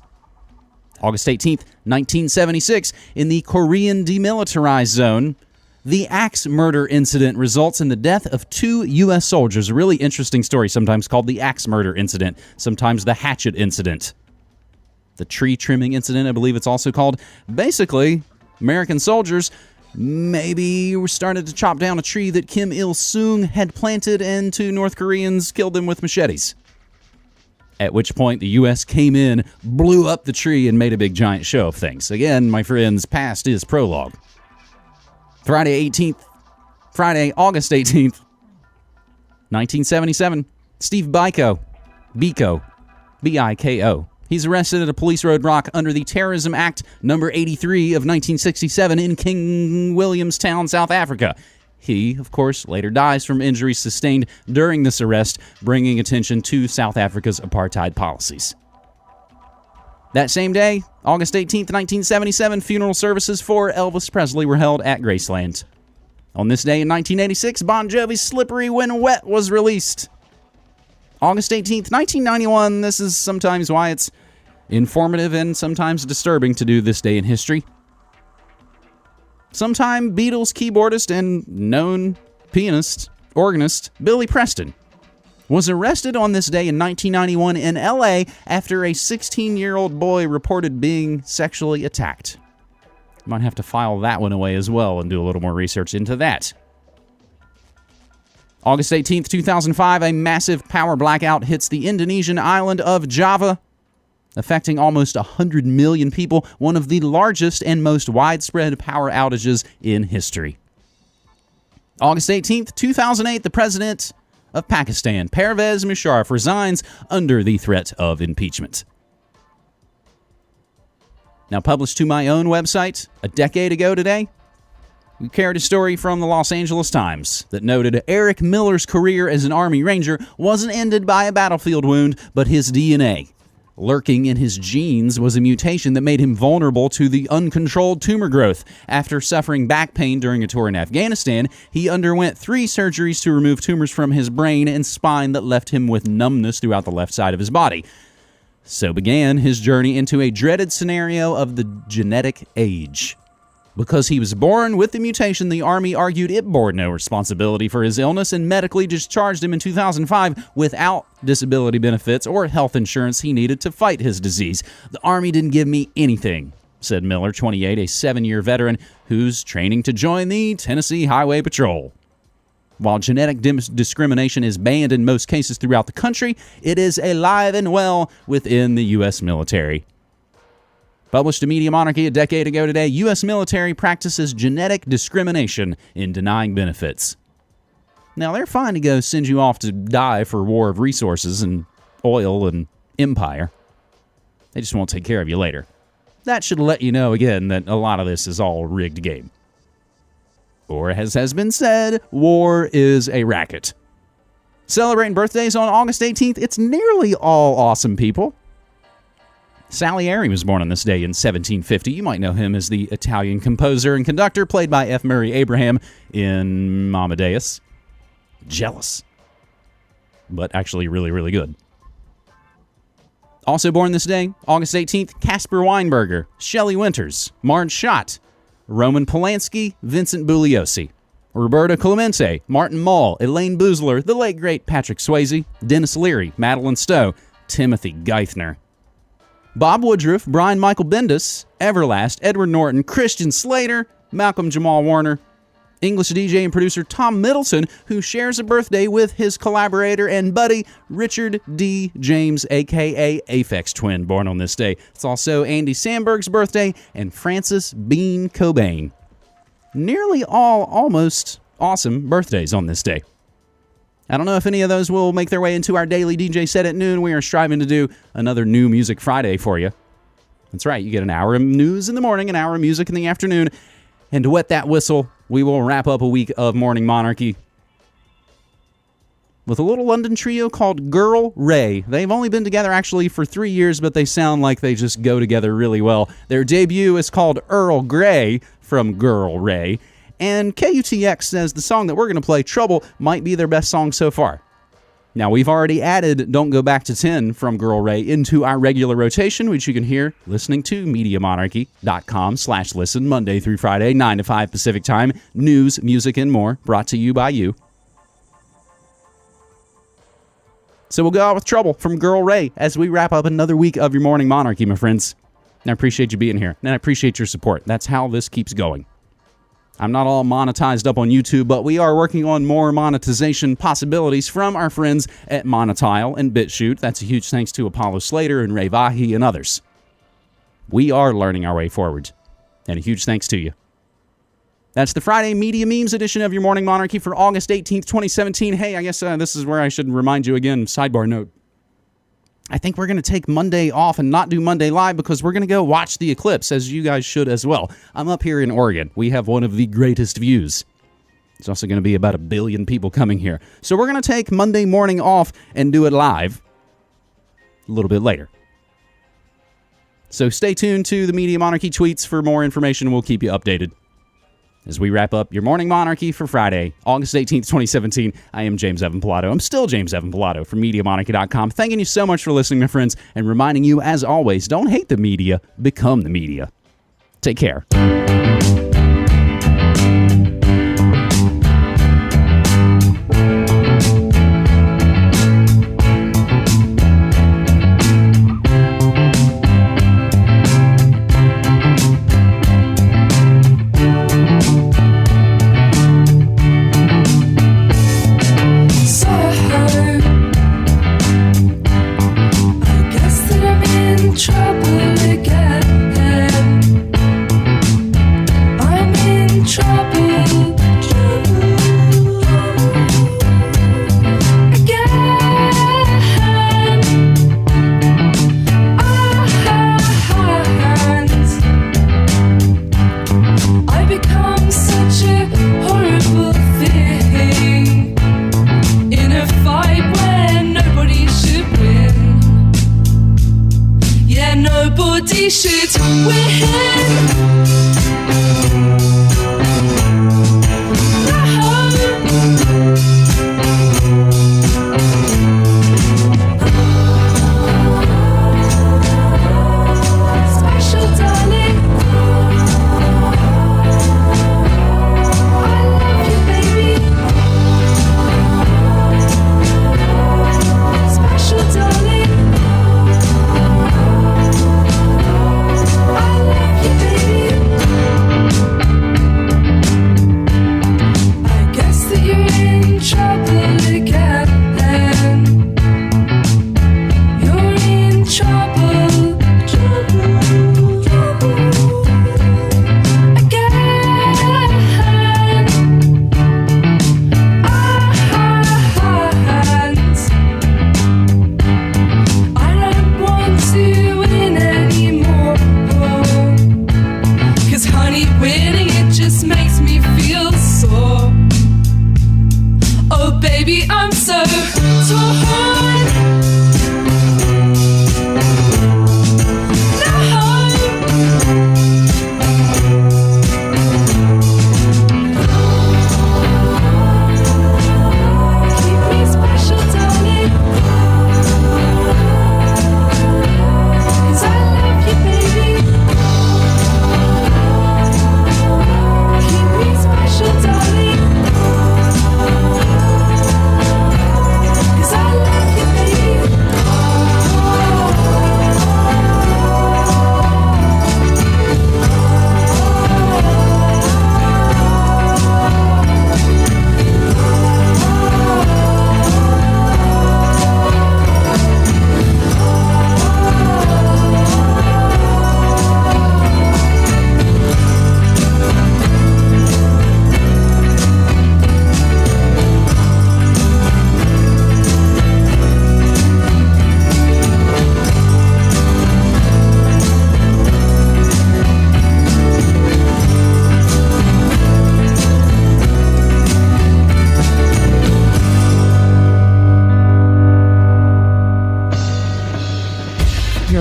August 18th, 1976, in the Korean Demilitarized Zone, the axe murder incident results in the death of 2 U.S. soldiers. A really interesting story, sometimes called the axe murder incident, sometimes the hatchet incident. The tree trimming incident, I believe it's also called. Basically, American soldiers maybe started to chop down a tree that Kim Il-sung had planted, and 2 North Koreans killed them with machetes. At which point, the U.S. came in, blew up the tree, and made a big giant show of things. Again, my friends, past is prologue. Friday, August 18th, 1977, Steve Biko, B-I-K-O. He's arrested at a police roadblock under the Terrorism Act number 83 of 1967 in King Williamstown, South Africa. He, of course, later dies from injuries sustained during this arrest, bringing attention to South Africa's apartheid policies. That same day, August 18th, 1977, funeral services for Elvis Presley were held at Graceland. On this day in 1986, Bon Jovi's Slippery When Wet was released. August 18th, 1991, this is sometimes why it's informative and sometimes disturbing to do this day in history. Sometime Beatles keyboardist and known pianist, organist, Billy Preston was arrested on this day in 1991 in L.A. after a 16-year-old boy reported being sexually attacked. Might have to file that one away as well and do a little more research into that. August 18th, 2005, a massive power blackout hits the Indonesian island of Java, affecting almost 100 million people, one of the largest and most widespread power outages in history. August 18th, 2008, the president of Pakistan, Pervez Musharraf, resigns under the threat of impeachment. Now, published to my own website a decade ago today, we carried a story from the Los Angeles Times that noted Eric Miller's career as an Army Ranger wasn't ended by a battlefield wound, but his DNA. Lurking in his genes was a mutation that made him vulnerable to the uncontrolled tumor growth. After suffering back pain during a tour in Afghanistan, he underwent 3 surgeries to remove tumors from his brain and spine that left him with numbness throughout the left side of his body. So began his journey into a dreaded scenario of the genetic age. Because he was born with the mutation, the Army argued it bore no responsibility for his illness and medically discharged him in 2005 without disability benefits or health insurance he needed to fight his disease. The Army didn't give me anything, said Miller, 28, a 7-year veteran who's training to join the Tennessee Highway Patrol. While genetic discrimination is banned in most cases throughout the country, it is alive and well within the U.S. military. Published to Media Monarchy a decade ago today, U.S. military practices genetic discrimination in denying benefits. Now, they're fine to go send you off to die for war of resources and oil and empire. They just won't take care of you later. That should let you know, again, that a lot of this is all a rigged game. Or, as has been said, war is a racket. Celebrating birthdays on August 18th, it's nearly all awesome people. Salieri was born on this day in 1750. You might know him as the Italian composer and conductor played by F. Murray Abraham in Amadeus. Jealous. But actually really, really good. Also born this day, August 18th, Caspar Weinberger, Shelley Winters, Marge Schott, Roman Polanski, Vincent Bugliosi, Roberta Clemente, Martin Mull, Elaine Boozler, the late great Patrick Swayze, Dennis Leary, Madeline Stowe, Timothy Geithner, Bob Woodruff, Brian Michael Bendis, Everlast, Edward Norton, Christian Slater, Malcolm Jamal Warner, English DJ and producer Tom Middleton, who shares a birthday with his collaborator and buddy Richard D. James, a.k.a. Aphex Twin, born on this day. It's also Andy Samberg's birthday and Francis Bean Cobain. Nearly all almost awesome birthdays on this day. I don't know if any of those will make their way into our daily DJ set at noon. We are striving to do another New Music Friday for you. That's right, you get an hour of news in the morning, an hour of music in the afternoon, and to wet that whistle, we will wrap up a week of Morning Monarchy with a little London trio called Girl Ray. They've only been together actually for 3 years, but they sound like they just go together really well. Their debut is called Earl Grey from Girl Ray. And KUTX says the song that we're going to play, Trouble, might be their best song so far. Now, we've already added Don't Go Back to 10 from Girl Ray into our regular rotation, which you can hear listening to MediaMonarchy.com/listen Monday through Friday, 9 to 5 Pacific Time. News, music, and more brought to you by you. So we'll go out with Trouble from Girl Ray as we wrap up another week of your Morning Monarchy, my friends. And I appreciate you being here, and I appreciate your support. That's how this keeps going. I'm not all monetized up on YouTube, but we are working on more monetization possibilities from our friends at Monetile and BitChute. That's a huge thanks to Apollo Slater and Ray Vahi and others. We are learning our way forward, and a huge thanks to you. That's the Friday Media Memes edition of your Morning Monarchy for August 18th, 2017. Hey, I guess this is where I should remind you again, sidebar note. I think we're going to take Monday off and not do Monday Live because we're going to go watch the eclipse, as you guys should as well. I'm up here in Oregon. We have one of the greatest views. It's also going to be about 1 billion people coming here. So we're going to take Monday morning off and do it live a little bit later. So stay tuned to the Media Monarchy tweets for more information. We'll keep you updated. As we wrap up your Morning Monarchy for Friday, August 18th, 2017, I am James Evan Pilato. I'm still James Evan Pilato from MediaMonarchy.com. Thanking you so much for listening, my friends, and reminding you, as always, don't hate the media, become the media. Take care. Should win.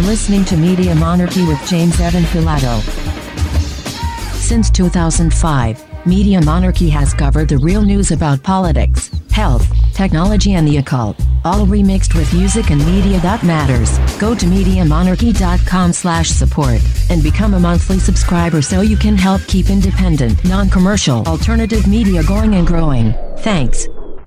listening to Media Monarchy with James Evan Pilato. Since 2005, Media Monarchy has covered the real news about politics, health, technology, and the occult, all remixed with music and media that matters. Go to MediaMonarchy.com/support and become a monthly subscriber so you can help keep independent, non-commercial, alternative media going and growing. Thanks.